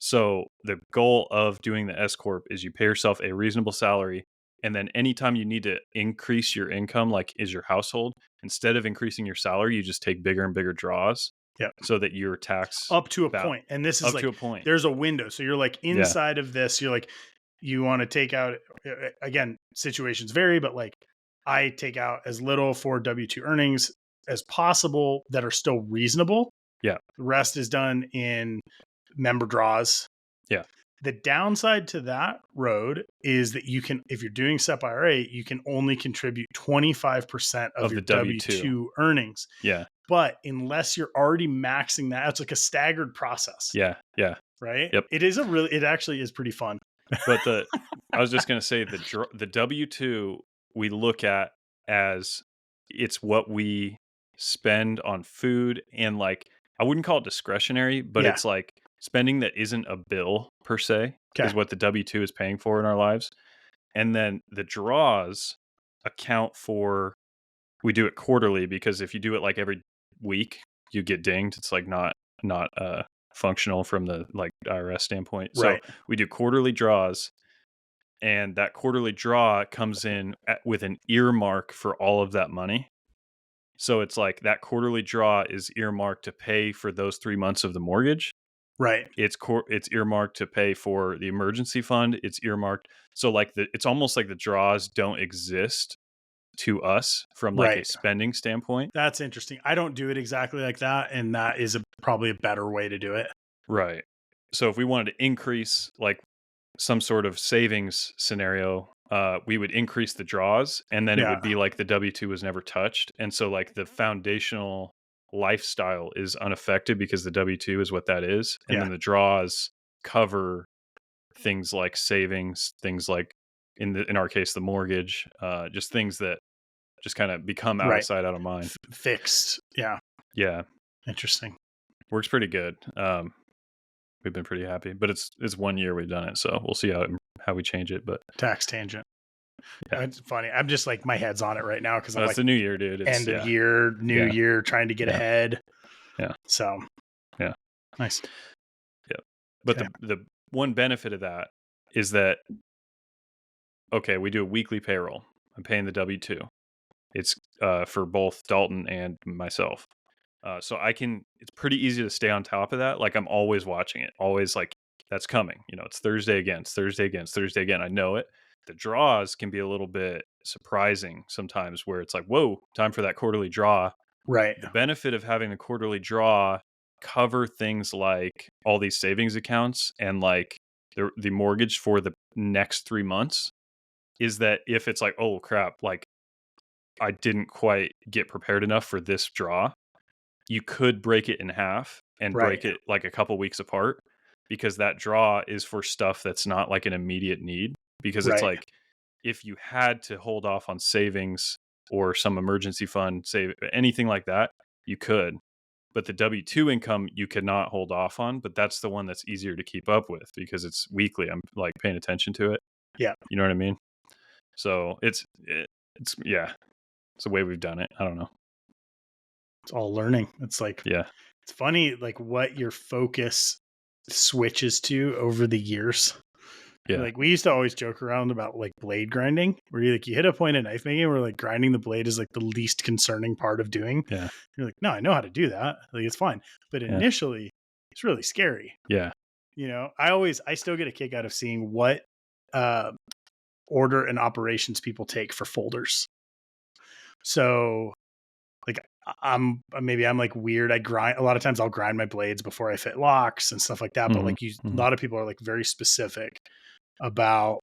So the goal of doing the S corp is you pay yourself a reasonable salary, and then anytime you need to increase your income, like is your household, instead of increasing your salary, you just take bigger and bigger draws. Yeah. So that your tax up to a point. And this is up like to a point. There's a window. So you're like inside of this, you're like, you want to take out, again, situations vary, but like I take out as little for W-2 earnings as possible that are still reasonable. Yeah. The rest is done in member draws. Yeah. The downside to that road is that you can, if you're doing SEP IRA, you can only contribute 25% of your W-2 earnings. Yeah. But unless you're already maxing that, it's like a staggered process. Yeah. Yeah. Right. Yep. It actually is pretty fun. But I was just going to say the W-2 we look at as it's what we spend on food, and like, I wouldn't call it discretionary, but it's like spending that isn't a bill per se is what the W-2 is paying for in our lives. And then the draws account for, we do it quarterly because if you do it like every week, you get dinged. It's like not functional from the like IRS standpoint. So we do quarterly draws, and that quarterly draw comes in with an earmark for all of that money. So it's like that quarterly draw is earmarked to pay for those 3 months of the mortgage. Right. It's earmarked to pay for the emergency fund. It's earmarked. So like it's almost like the draws don't exist to us from like a spending standpoint. That's interesting. I don't do it exactly like that. And that is probably a better way to do it. Right. So if we wanted to increase like some sort of savings scenario, we would increase the draws, and then it would be like the W-2 was never touched. And so like the foundational lifestyle is unaffected because the W-2 is what that is. And then the draws cover things like savings, things like in our case, the mortgage, just things that just kind of become out of Right. sight, out of mind. Fixed. Yeah. Yeah. Interesting. Works pretty good. We've been pretty happy, but it's 1 year we've done it, so we'll see how we change it. But Tax tangent. yeah, It's funny. I'm just like, my head's on it right now because I'm that's like, the new year, dude. It's end of year, new yeah, year, trying to get yeah, ahead. yeah, So yeah, nice. yeah. But Okay. the one benefit of that is that okay, we do a weekly payroll. I'm paying the W-2. It's for both Dalton and myself. So it's pretty easy to stay on top of that. Like I'm always watching it, always like that's coming. It's Thursday again, it's Thursday again, it's Thursday again. I know it. The draws can be a little bit surprising sometimes where it's like, whoa, time for that quarterly draw. Right. The benefit of having the quarterly draw cover things like all these savings accounts and like the mortgage for the next 3 months is that if it's like, oh crap, like I didn't quite get prepared enough for this draw, you could break it in half and Right. break it like a couple weeks apart because that draw is for stuff that's not like an immediate need. Because it's Right. like if you had to hold off on savings or some emergency fund, save anything like that, you could. But the W-2 income you cannot hold off on, but that's the one that's easier to keep up with because it's weekly. I'm like paying attention to it. Yeah. You know what I mean? So yeah, it's the way we've done it. I don't know. It's all learning. It's like, Yeah. it's funny, like what your focus switches to over the years. Yeah. Like we used to always joke around about like blade grinding, where you hit a point in knife making where like grinding the blade is like the least concerning part of doing. Yeah. You're like, no, I know how to do that. Like it's fine. But Yeah. initially, it's really scary. Yeah. I still get a kick out of seeing what uh, order and operations people take for folders. So like I'm like weird. I grind a lot of times. I'll grind my blades before I fit locks and stuff like that. But like a lot of people are like very specific about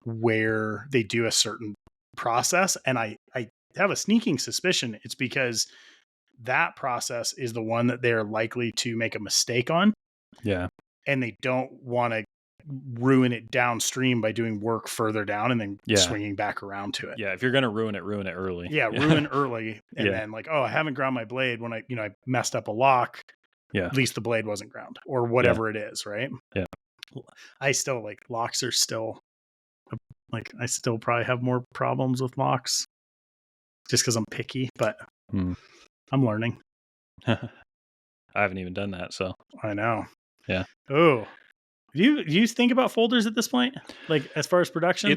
where they do a certain process, and I have a sneaking suspicion it's because that process is the one that they're likely to make a mistake on. Yeah. And they don't want to ruin it downstream by doing work further down and then swinging back around to it. Yeah, if you're gonna ruin it early. Yeah, ruin early, and then like, oh, I haven't ground my blade when I messed up a lock. Yeah, at least the blade wasn't ground or whatever it is, right? Yeah. I still like locks are still like I still probably have more problems with locks just because I'm picky, but I'm learning. I haven't even done that, so I know. Yeah. Oh, do you think about folders at this point? Like as far as production?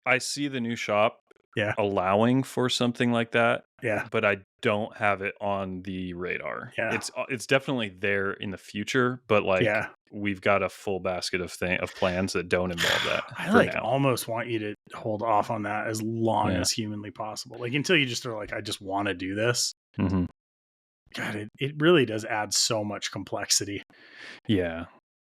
I see the new shop Yeah. allowing for something like that. Yeah. But I don't have it on the radar. Yeah. It's definitely there in the future, but like we've got a full basket of plans that don't involve that. I like almost want you to hold off on that as long as humanly possible. Like until you just are like, I just want to do this. Mm-hmm. God, it really does add so much complexity. Yeah.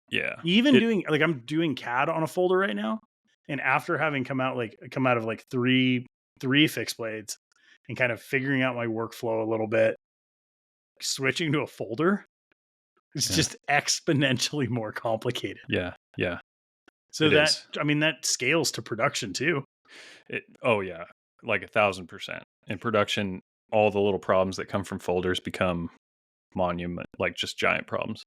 Yeah. Even I'm doing CAD on a folder right now. And after having come out of like three fixed blades and kind of figuring out my workflow a little bit, switching to a folder is just exponentially more complicated. Yeah. Yeah. So that scales to production too. Oh yeah. Like 1,000%. In production, all the little problems that come from folders become monument, like just giant problems.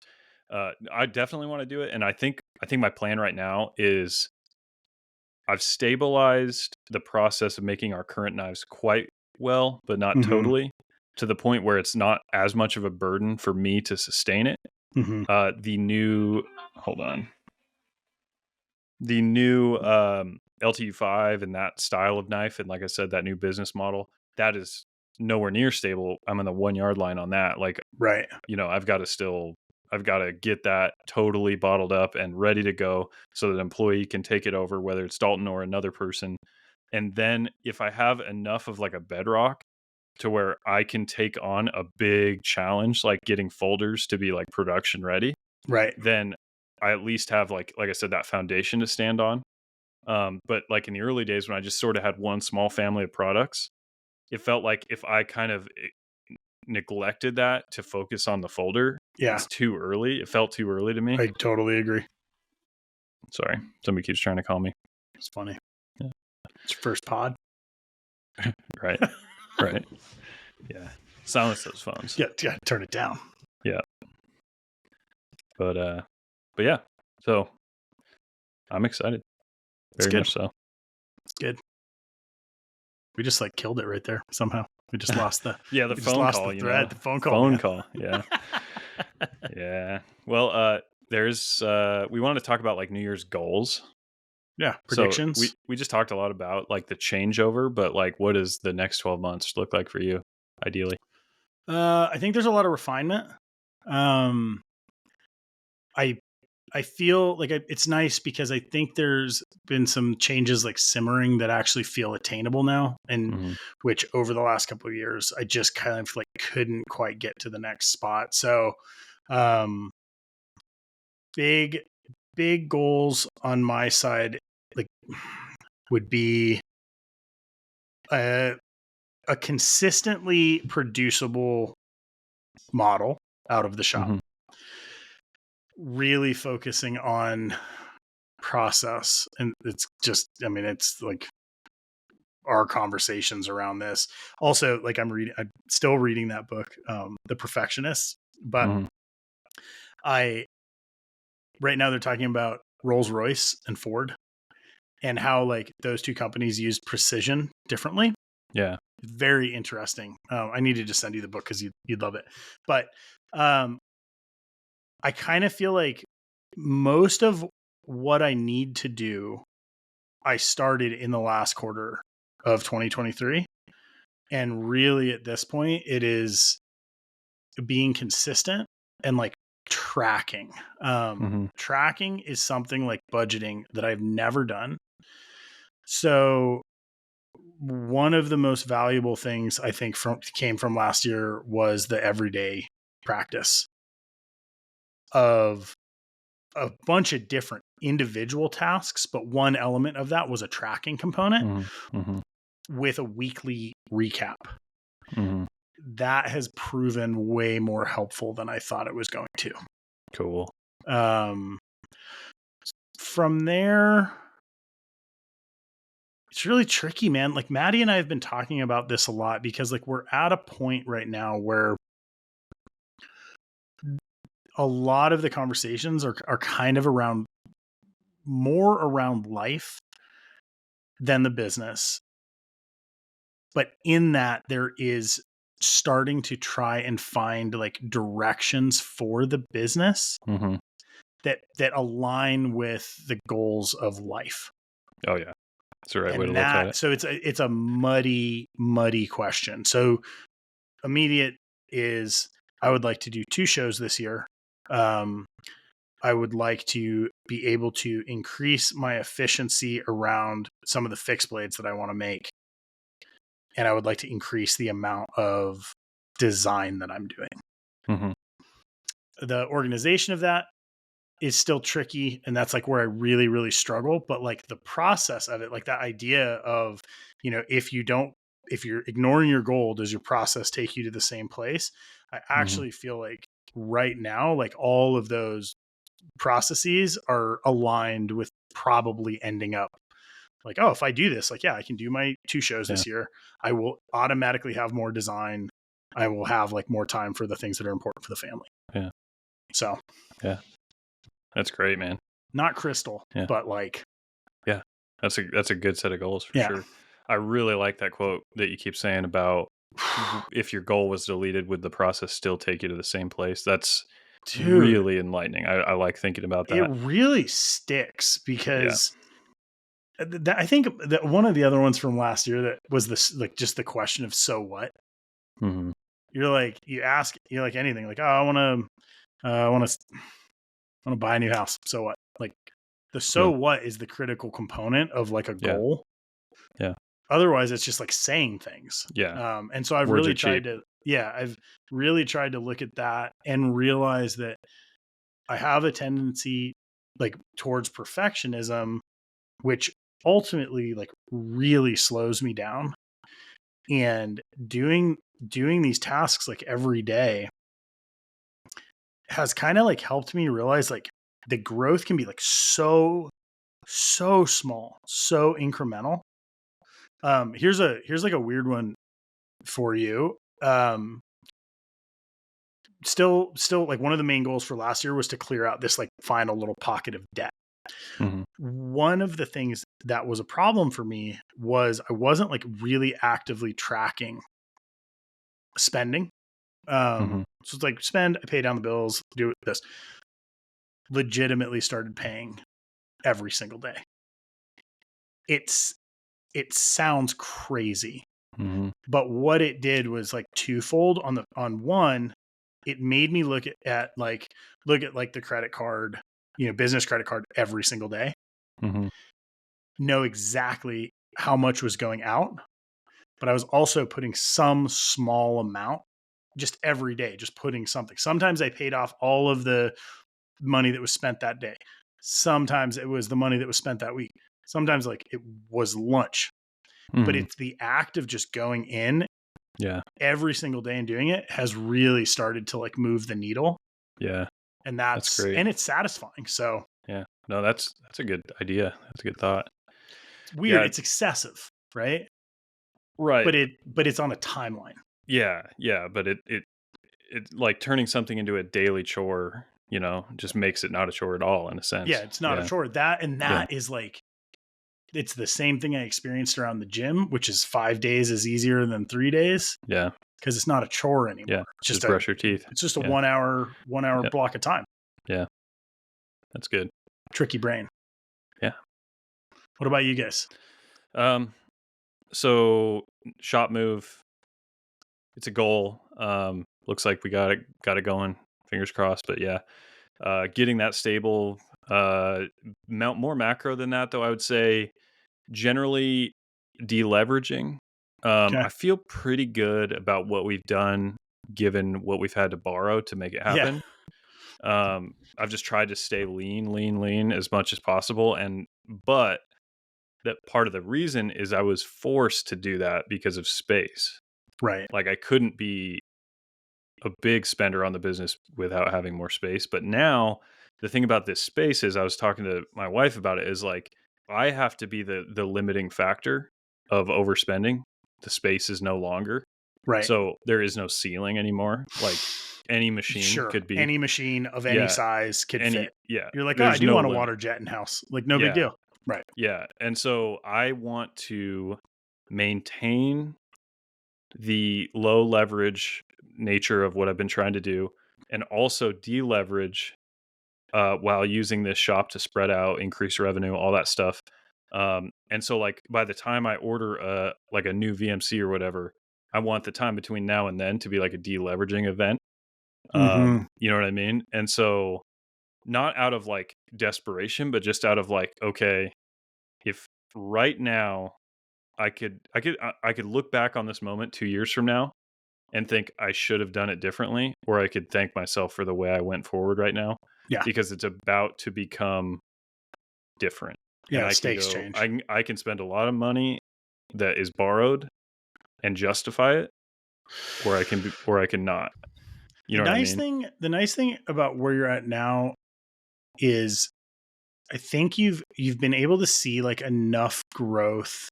I definitely want to do it. And I think my plan right now is I've stabilized the process of making our current knives quite well, but not totally, to the point where it's not as much of a burden for me to sustain it. The new LTU5 and that style of knife, and like I said, that new business model, that is nowhere near stable. I'm on the 1 yard line on that. Like, right. I've got to get that totally bottled up and ready to go so that an employee can take it over, whether it's Dalton or another person. And then if I have enough of like a bedrock to where I can take on a big challenge, like getting folders to be like production ready, right, then I at least have like I said, that foundation to stand on. But like in the early days when I just sort of had one small family of products, it felt like if I kind of neglected that to focus on the folder, it's too early. It felt too early to me. I totally agree. Sorry, somebody keeps trying to call me. It's funny. Yeah. It's your first pod. Right. Right. Yeah. Silence those phones. Yeah, turn it down. Yeah. But yeah. So I'm excited. Very much so. It's good. We just like killed it right there somehow. We just lost the the phone call, the thread, the phone call. Phone call. Yeah. Yeah. Well, there's we wanted to talk about like New Year's goals. Yeah, predictions. So we just talked a lot about like the changeover, but like what does the next 12 months look like for you ideally? I think there's a lot of refinement. I feel like it's nice because I think there's been some changes like simmering that actually feel attainable now, and which over the last couple of years I just kind of like couldn't quite get to the next spot. So, big goals on my side like would be a consistently producible model out of the shop. Really focusing on process, and it's just, I mean, it's like our conversations around this. Also, like I'm still reading that book, The Perfectionist, but right now they're talking about Rolls-Royce and Ford and how like those two companies use precision differently. Yeah. Very interesting. I need to just send you the book because you'd love it. But I kind of feel like most of what I need to do, I started in the last quarter of 2023. And really at this point, it is being consistent and like tracking. Tracking is something like budgeting that I've never done. So one of the most valuable things I think came from last year was the everyday practice of a bunch of different individual tasks, but one element of that was a tracking component with a weekly recap. That has proven way more helpful than I thought it was going to. Cool. From there, it's really tricky, man. Like Maddie and I have been talking about this a lot because like we're at a point right now where a lot of the conversations are kind of more around life than the business. But in that, there is starting to try and find like directions for the business that align with the goals of life. Oh yeah. That's the right way to look at it. So it's a muddy question. So immediate is I would like to do 2 shows this year. I would like to be able to increase my efficiency around some of the fixed blades that I want to make. And I would like to increase the amount of design that I'm doing. The organization of that is still tricky. And that's like where I really, really struggle. But like the process of it, like that idea of, you know, if you're ignoring your goal, does your process take you to the same place? I actually feel like right now, like all of those processes are aligned with probably ending up like, oh, if I do this, like, yeah, I can do my 2 shows this year. I will automatically have more design. I will have like more time for the things that are important for the family. Yeah. So, yeah, that's great, man. Not crystal, but like, yeah, that's a good set of goals for sure. I really like that quote that you keep saying about if your goal was deleted, would the process still take you to the same place? That's really enlightening. I like thinking about that. It really sticks because I think that one of the other ones from last year that was this, like just the question of, so what? You're like, you're like anything like, oh, I want to buy a new house. So what? Like the what is the critical component of like a goal. Yeah. Otherwise it's just like saying things. Yeah. And so I've really tried to look at that and realize that I have a tendency like towards perfectionism, which ultimately like really slows me down. And doing these tasks like every day has kind of like helped me realize like the growth can be like so small, so incremental. Here's like a weird one for you. Still like one of the main goals for last year was to clear out this like final little pocket of debt. Mm-hmm. One of the things that was a problem for me was I wasn't like really actively tracking spending. Mm-hmm. So it's like spend, I pay down the bills, do this. Legitimately started paying every single day. It sounds crazy, Mm-hmm. but what it did was like twofold. On one, it made me look at like the credit card, business credit card every single day, Mm-hmm. know exactly how much was going out, but I was also putting some small amount just every day, just putting something. Sometimes I paid off all of the money that was spent that day. Sometimes it was the money that was spent that week. Sometimes like it was lunch, but Mm-hmm. it's the act of just going in Yeah. every single day and doing it has really started to like move the needle. Yeah. And That's great. it's satisfying. So Yeah. No, that's a good idea. That's a good thought. it's weird. Yeah. It's excessive, right? Right. But it's on a timeline. Yeah. Yeah. But it like turning something into a daily chore, just makes it not a chore at all in a Yeah, sense. it's not a Yeah. chore. That Yeah. is like it's the same thing I experienced around the gym, which is 5 days is easier than 3 days Yeah. because it's not a chore anymore. Yeah. It's Just brush your teeth. it's just a Yeah. 1 hour Yep. block of time. Yeah. That's good. Tricky brain. Yeah. What about you guys? So shop move, it's a goal. Looks like we got it going. Fingers crossed. But yeah, getting that stable. More macro than that, though. I would say generally deleveraging. Okay. I feel pretty good about what we've done, given what we've had to borrow to make it Yeah. happen. I've just tried to stay lean as much as possible, but that part of the reason is I was forced to do that because of space. Right. Like I couldn't be a big spender on the business without having more space. But now the thing about this space is I was talking to my wife about it is like I have to be the limiting factor of overspending. The space is no longer. Right. So there is no ceiling anymore. Like any machine Sure. could be. Any machine of any Yeah. size could fit. Yeah. You're like, oh, I There's do no want a limit. water jet in house. Like, no big Yeah. deal. Right. Yeah. And so I want to maintain the low leverage nature of what I've been trying to do and also deleverage while using this shop to spread out, increase revenue, all that stuff. And so like by the time I order like a new VMC or whatever, I want the time between now and then to be like a deleveraging event. Mm-hmm. You know what I mean? And so not out of like desperation, but just out of like, okay, if right now I could look back on this moment 2 years from now and think I should have done it differently, or I could thank myself for the way I went forward right now. Yeah. Because it's about to become different. And Yeah. I can Stakes go change. I can spend a lot of money that is borrowed and justify it, or I can not. You know what I mean? The nice thing about where you're at now is I think you've been able to see like enough growth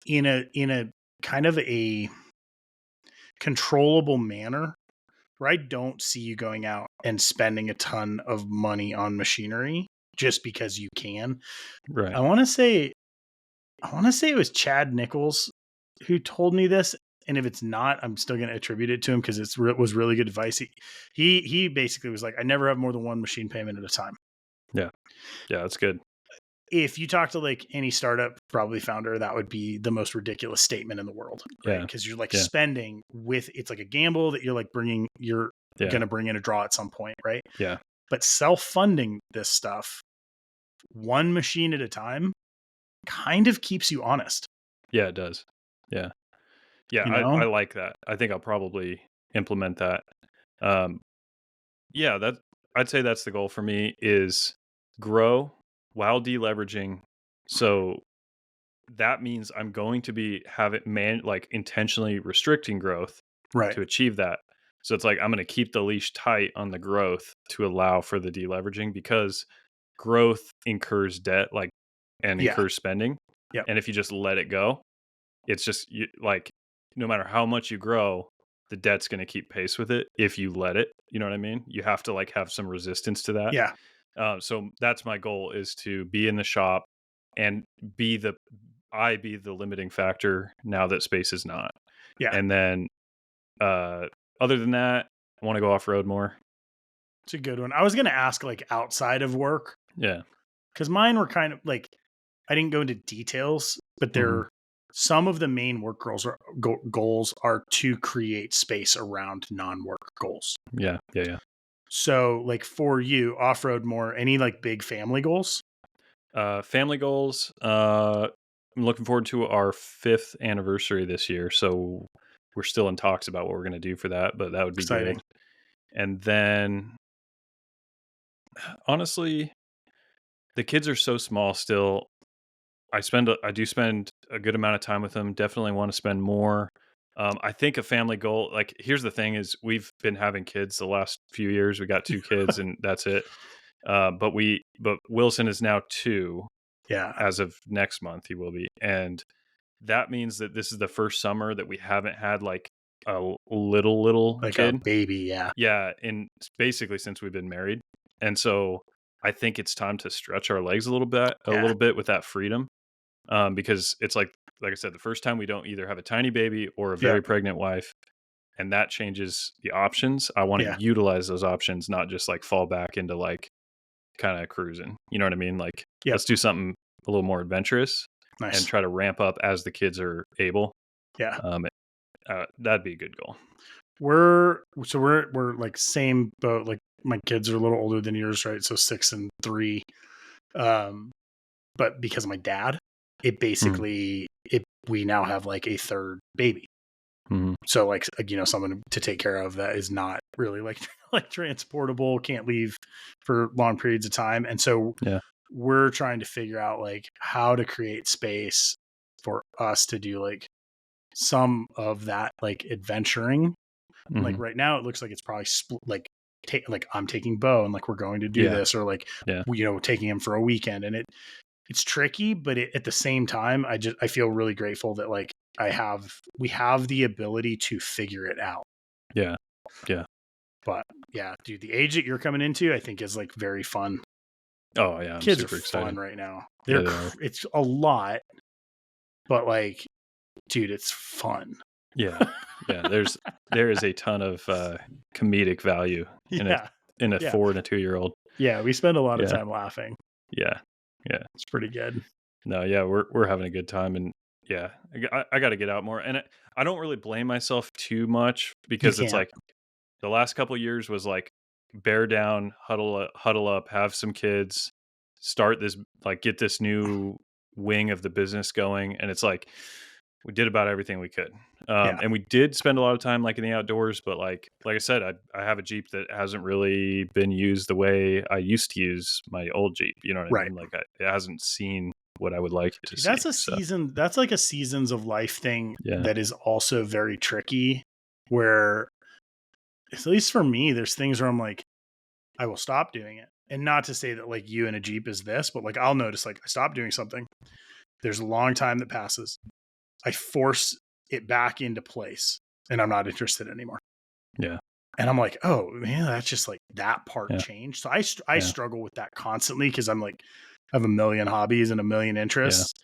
in a kind of a controllable manner where I don't see you going out and spending a ton of money on machinery just because you can. Right. I want to say it was Chad Nichols who told me this, and if it's not, I'm still going to attribute it to him because it was really good advice. He basically was like, I never have more than one machine payment at a time. Yeah. Yeah, that's good. If you talk to like any startup probably founder, that would be the most ridiculous statement in the world, right? Yeah. Because you're like Yeah. spending it's like a gamble that you're like you're Yeah. going to bring in a draw at some point, right? Yeah. But self-funding this stuff, one machine at a time, kind of keeps you honest. Yeah, it does. Yeah. Yeah, You I know? like that. I think I'll probably implement that. Um, yeah, I'd say that's the goal for me is grow while deleveraging. So that means I'm going to be like intentionally restricting growth Right. to achieve that. So it's like I'm going to keep the leash tight on the growth to allow for the deleveraging, because growth incurs debt, like, and Yeah. incurs spending. Yep. And if you just let it go, it's just like, no matter how much you grow, the debt's going to keep pace with it if you let it. You know what I mean? You have to like have some resistance to that. Yeah. So that's my goal, is to be in the shop and be the be the limiting factor now that space is not. Yeah. And then uh other than that, I want to go off road more. It's a good one. I was going to ask like outside of work, Yeah. because mine were kind of like, I didn't go into details, but Hmm. some of the main work goals are to create space around non-work goals. Yeah. Yeah. Yeah. So like for you, off-road more, any like big family goals? Family goals. I'm looking forward to our 5th anniversary this year. So we're still in talks about what we're going to do for that, but that would be Exciting. good. And then, honestly, the kids are so small still. I do spend a good amount of time with them. Definitely want to spend more. I think a family goal, like, here's the thing, is we've been having kids the last few years. We got 2 kids and that's it. But Wilson is now 2 Yeah. as of next month. He will be. And that means that this is the first summer that we haven't had like a little Like a kid. baby. Yeah. Yeah, and basically since we've been married. And so I think it's time to stretch our legs a Yeah. little bit with that freedom. Because it's like I said, the first time we don't either have a tiny baby or a Yeah. very pregnant wife, and that changes the options. I want to Yeah. utilize those options, not just like fall back into like kind of cruising. You know what I mean? Like, Yep. let's do something a little more adventurous and Nice. try to ramp up as the kids are able. Yeah. Um, that'd be a good goal. We're like same boat. Like my kids are a little older than yours, right? So 6 and 3. But because of my dad, it Mm, basically we now have like a third baby. mhm. So like someone to take care of that is not really like like transportable, can't leave for long periods of time. And so Yeah. we're trying to figure out like how to create space for us to do like some of that like adventuring. Like Mhm. right now it looks like it's probably like like I'm taking Bo and like we're going to do Yeah. this, or like Yeah. taking him for a weekend. And it's tricky, but at the same time, I feel really grateful that like we have the ability to figure it out. Yeah. Yeah. But yeah, dude, the age that you're coming into, I think is like very fun. Oh yeah, I'm Kids are super fun excited. right now. Yeah, they are. It's a lot, but like, dude, it's fun. Yeah. Yeah. There is a ton of comedic value Yeah. in a Yeah. 4 and a 2-year-old. Yeah. We spend a lot of Yeah. time laughing. Yeah. Yeah. It's pretty good. No, yeah, we're having a good time. And yeah, I got to get out more. And I don't really blame myself too much, You because it's can't. like the last couple years was like bear down, huddle up, have some kids, start this, like, get this new wing of the business going. And it's like we did about everything we could. Yeah. And we did spend a lot of time like in the outdoors, but like I said, I have a Jeep that hasn't really been used the way I used to use my old Jeep. You know what I Right. mean? Like, it hasn't seen what I would like it to Dude, see. that's a So season. That's like a seasons of life thing yeah. that is also very tricky. Where, at least for me, there's things where I'm like, I will stop doing it. And not to say that like you in a Jeep is this, but like I'll notice like I stop doing something. There's a long time that passes. I force it back into place and I'm not interested anymore. Yeah. And I'm like, oh man, that's just like that part Yeah. changed. So I Yeah. struggle with that constantly because I'm like, I have a million hobbies and a million Yeah. interests.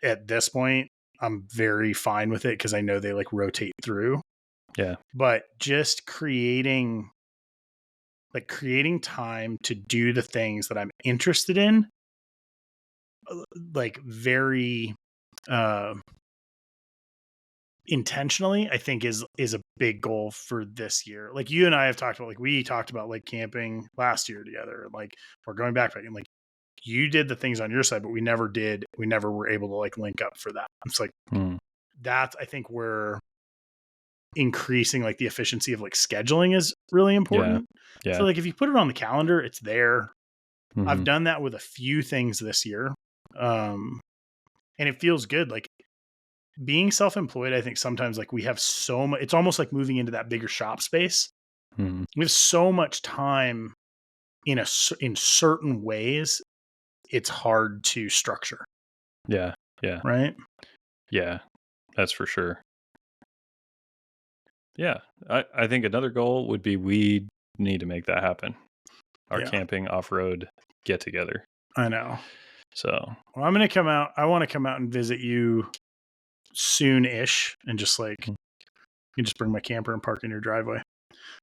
At this point, I'm very fine with it because I know they like rotate through. Yeah. But just creating time to do the things that I'm interested in, like very uh intentionally, I think is a big goal for this year. Like you and I have talked about, like we talked about like camping last year together, and like we're going backpacking. Like you did the things on your side, but we never were able to like link up for that. It's like Mm. that's, I think, where increasing like the efficiency of like scheduling is really Yeah. important. So Yeah. like if you put it on the calendar, it's there. I've Hmm. done that with a few things this year. And it feels good. Like being self-employed, I think sometimes like we have so much, it's almost like moving into that bigger shop space. Mhm. We have so much time in certain ways. It's hard to structure. Yeah. Yeah. Right. Yeah. That's for sure. Yeah. I think another goal would be we need to make that happen. Our Yeah. camping off-road get together. I know. So, well, I'm going to come out. I want to come out and visit you soon-ish and just like, Mm. you can just bring my camper and park in your driveway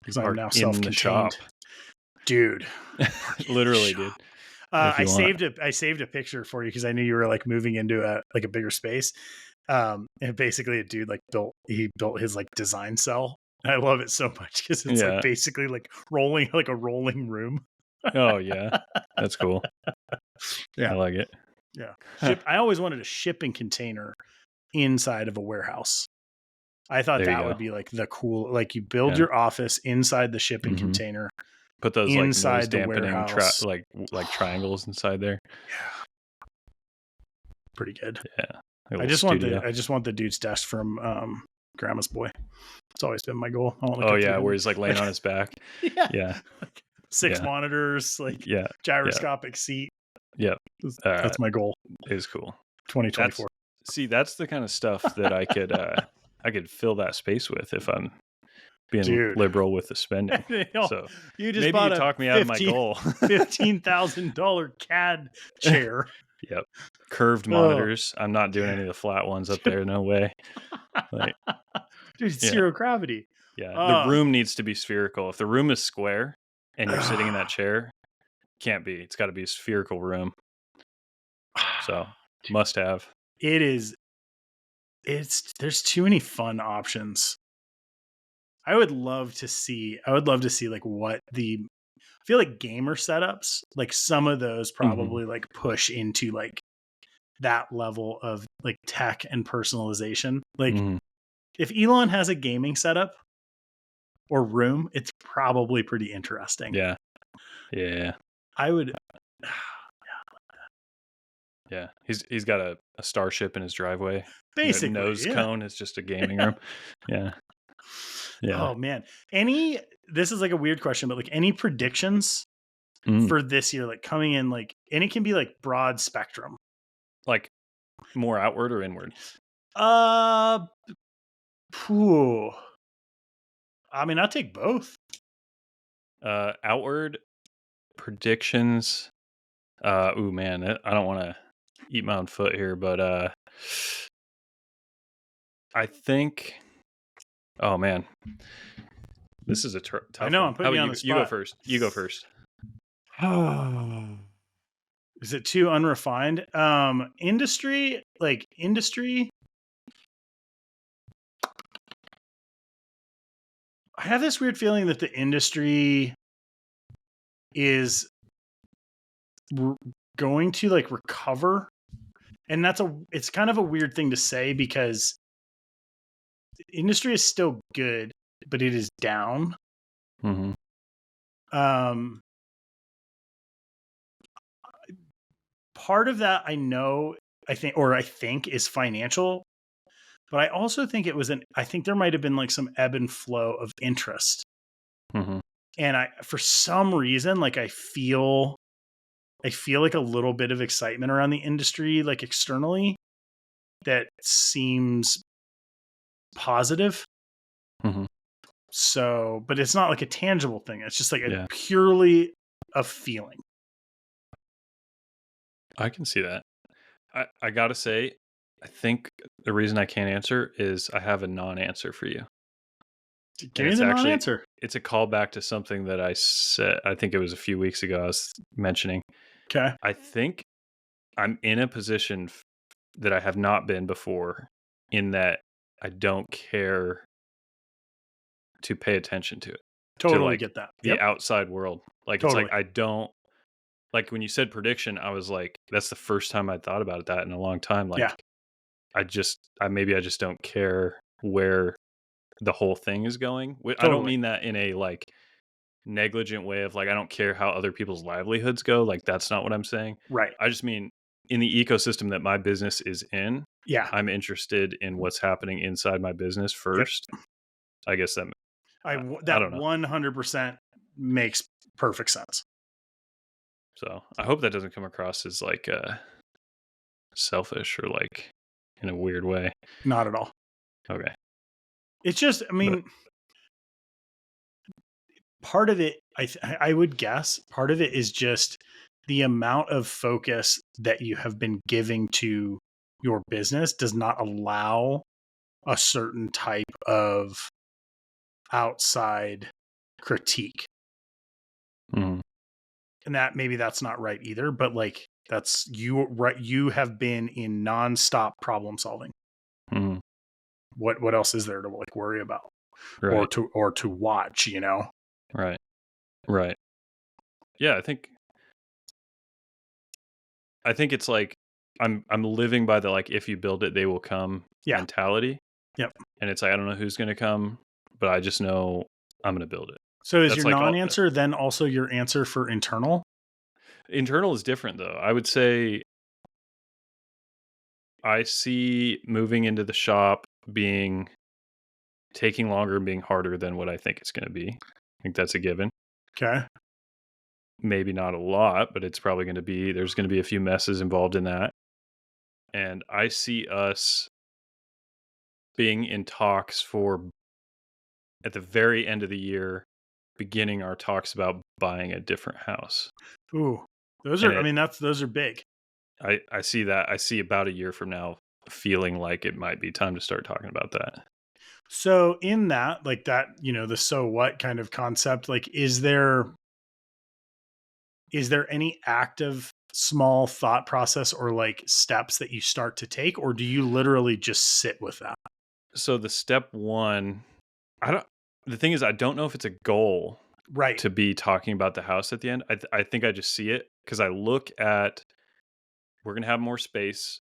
because I'm park now in the shop. self-contained. Dude. Literally, dude. I saved a picture for you because I knew you were like moving into a bigger space. And basically a dude like built his like design cell. And I love it so much because it's like basically like rolling like a rolling room. Oh yeah. That's cool. Yeah. I like it. Yeah. I always wanted a shipping container inside of a warehouse. I thought that would be like the cool, like you build your office inside the shipping container. Put those like noise inside the dampening warehouse. like triangles inside there. Yeah. Pretty good. Yeah. I just want the dude's desk from Grandma's Boy. It's always been my goal. I want, like, where he's like laying on his back. Yeah. 6 monitors, like gyroscopic seat. Yep. That's my goal. It is cool. 2024. That's the kind of stuff that I could fill that space with if I'm being liberal with the spending. So you just maybe talk me out of my goal. $15,000 CAD chair. Yep. Curved monitors. I'm not doing any of the flat ones up there. No way. Like, dude, it's zero gravity. Yeah. The room needs to be spherical. If the room is square and you're sitting in that chair, can't be. It's got to be a spherical room. So must have. It is. There's too many fun options. I would love to see like what I feel like gamer setups, like some of those probably like push into like that level of like tech and personalization. Like if Elon has a gaming setup or room, it's probably pretty interesting. Yeah. Yeah. I would. Yeah. He's got a starship in his driveway. Basically. Nose cone is just a gaming room. Yeah. Yeah. Oh man. This is like a weird question, but like any predictions for this year, like coming in, like, and it can be like broad spectrum. Like more outward or inward? Phew. I mean, I'll take both. Outward predictions. Ooh man, I don't want to eat my own foot here, but I think. Oh man, this is a tough. I know. I'm putting you on the spot. You go first. You go first. Is it too unrefined? Industry. I have this weird feeling that the industry is going to like recover, and it's kind of a weird thing to say because the industry is still good, but it is down. Part of that I think is financial, but I also think I think there might have been like some ebb and flow of interest. And for some reason, like I feel like a little bit of excitement around the industry, like externally, that seems positive. So, but it's not like a tangible thing. It's just like purely a feeling. I can see that. I gotta say, I think the reason I can't answer is I have a non-answer for you. Give me the non-answer. It's a callback to something that I said. I think it was a few weeks ago I was mentioning. Okay. I think I'm in a position that I have not been before, in that I don't care to pay attention to it. Totally get that. The outside world. Like It's like I don't. Like when you said prediction, I was like, that's the first time I thought about that in a long time. Like I just don't care where the whole thing is going. I don't mean that in a like negligent way of like, I don't care how other people's livelihoods go. Like that's not what I'm saying. Right. I just mean in the ecosystem that my business is in, Yeah. I'm interested in what's happening inside my business Yep. first. I guess that I That don't know. 100% makes perfect sense. So I hope that doesn't come across as like selfish or like in a weird way. Not at all. Okay. It's just, I But mean, part of it, I would guess, part of it is just the amount of focus that you have been giving to your business does not allow a certain type of outside critique. mhm, And that maybe that's not right either, but like that's you, right? You have been in nonstop problem solving. mhm, What else is there to like worry about right, or to watch, you know? right, right. Yeah, I think it's like I'm living by the like if you build it, they will come Yeah. mentality. Yep. And it's like I don't know who's gonna come, but I just know I'm gonna build it. So is That's your like all non-answer then also your answer for internal? internal is different though. I would say I see moving into the shop being taking longer and being harder than what I think it's gonna be. I think that's a given. Okay. Maybe not a lot, but it's probably gonna be there's gonna be a few messes involved in that. And I see us being in talks for at the very end of the year, beginning our talks about buying a different house. Ooh. Those And are, I mean, those are big. I see that. I see about a year from now feeling like it might be time to start talking about that. So in that, like that, you know, the so what kind of concept, like is there any active small thought process or like steps that you start to take, or do you literally just sit with that? So the step one, I don't. The thing is, I don't know if it's a goal Right. to be talking about the house at the end. I think I just see it because I look at we're gonna have more space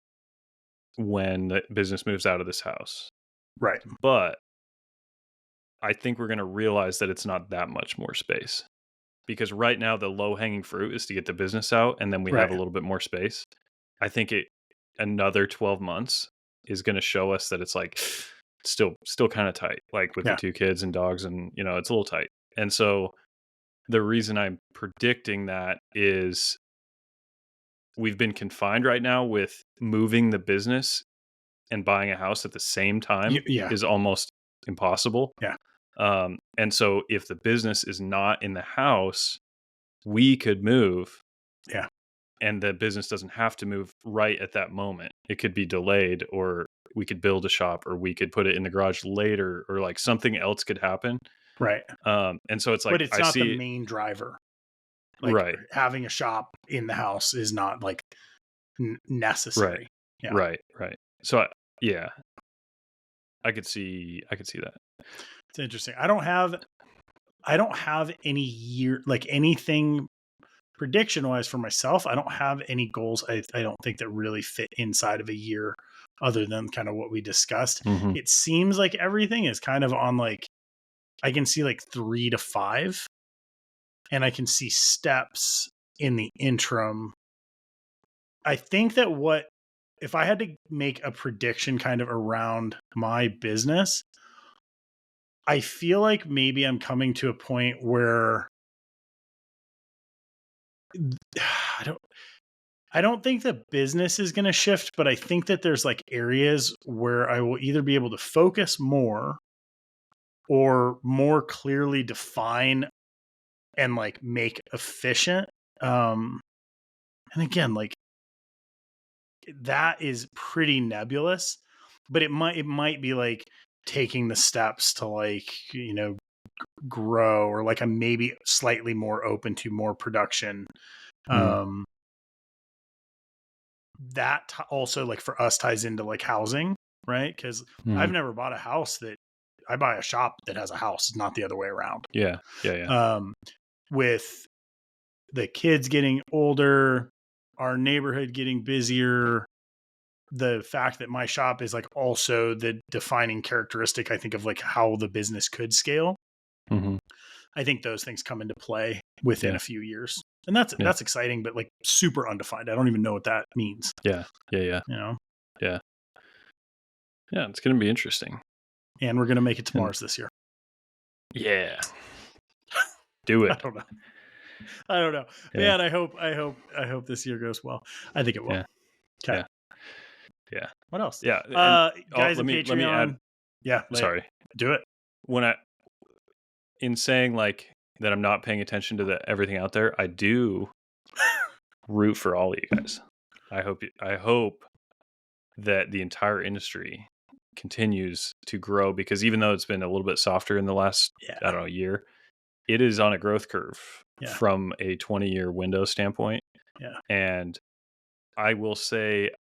when the business moves out of this house, Right. but I think we're gonna realize that it's not that much more space because right now the low hanging fruit is to get the business out, and then we have Right. a little bit more space. I think it another 12 months is going to show us that it's like still kind of tight, like with the Yeah. 2 kids and dogs, and it's a little tight. And so the reason I'm predicting that is we've been confined right now with moving the business and buying a house at the same time Yeah. is almost impossible. Yeah. And so if the business is not in the house, we could move Yeah. and the business doesn't have to move right at that moment. It could be delayed, or we could build a shop, or we could put it in the garage later, or like something else could happen. Right. And so it's But like it's I not the see main driver. Like right, having a shop in the house is not like right, necessary. Yeah. right. So yeah, I could see that. It's interesting. I don't have any year, like anything prediction wise for myself. I don't have any goals. I don't think that really fit inside of a year other than kind of what we discussed. Hmm. It seems like everything is kind of on like, I can see like 3 to 5, and I can see steps in the interim. I think that if I had to make a prediction kind of around my business, I feel like maybe I'm coming to a point where I don't I don't think the business is going to shift, but I think that there's like areas where I will either be able to focus more or more clearly define and like make efficient. Um and again, like that is pretty nebulous, but it might be like taking the steps to like, grow, or like I'm maybe slightly more open to more production. Mm, Um that also like for us ties into like housing, right? Because I've mm, never bought a house that I buy a shop that has a house, not the other way around. yeah. Um, with the kids getting older, our neighborhood getting busier, the fact that my shop is like also the defining characteristic, I think, of like how the business could scale. Hmm. I think those things come into play. within a few years. And that's exciting, but like super undefined. I don't even know what that means. Yeah. You know? Yeah. Yeah. It's going to be interesting. And we're going to make it to Mars this year. Yeah. Do it. I don't know. Yeah. Man, I hope this year goes well. I think it will. Yeah. Okay. Yeah. What else? Yeah. Guys, let me add. Yeah. Sorry. Do it. In saying like that I'm not paying attention to everything out there, I do root for all of you guys. I hope that the entire industry continues to grow, because even though it's been a little bit softer in the last, I don't know, year, it is on a growth curve from a 20-year window standpoint. Yeah. And I will say,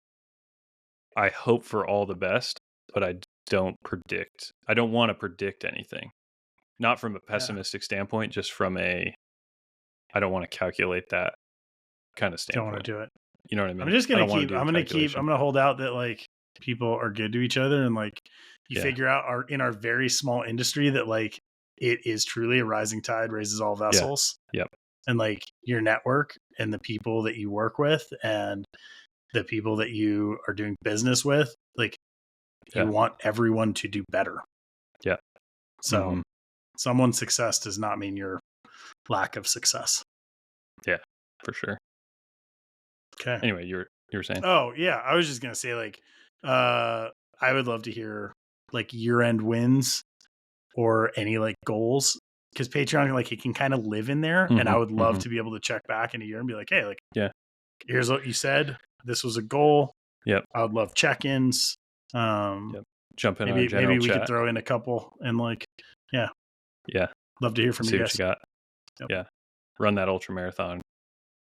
I hope for all the best, but I don't want to predict anything. Not from a pessimistic standpoint, just from I don't want to calculate that kind of standpoint. Don't want to do it. You know what I mean? I'm just going to hold out that like people are good to each other, and like you figure out in our very small industry that like it is truly a rising tide raises all vessels. Yep. And like your network and the people that you work with and the people that you are doing business with, like you want everyone to do better. Yeah. So someone's success does not mean your lack of success. Yeah, for sure. Okay. Anyway, you were saying? Oh yeah, I was just gonna say like, I would love to hear like year-end wins or any like goals, because Patreon like it can kind of live in there, and I would love to be able to check back in a year and be like, hey, like, here's what you said. This was a goal. Yep. I would love check-ins. Jump in our general maybe we chat. could throw in a couple and like, yeah. Love to hear from you guys. See what you got. Yep. Yeah. Run that ultra marathon.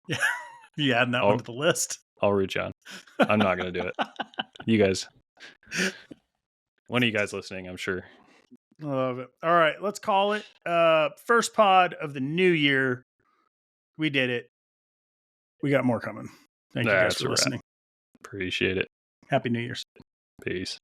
Yeah. You adding that one to the list? I'll reach on. I'm not going to do it. You guys. One of you guys listening, I'm sure. I love it. All right, let's call it. First pod of the new year. We did it. We got more coming. Thank you guys for listening. Appreciate it. Happy New Year's. Peace.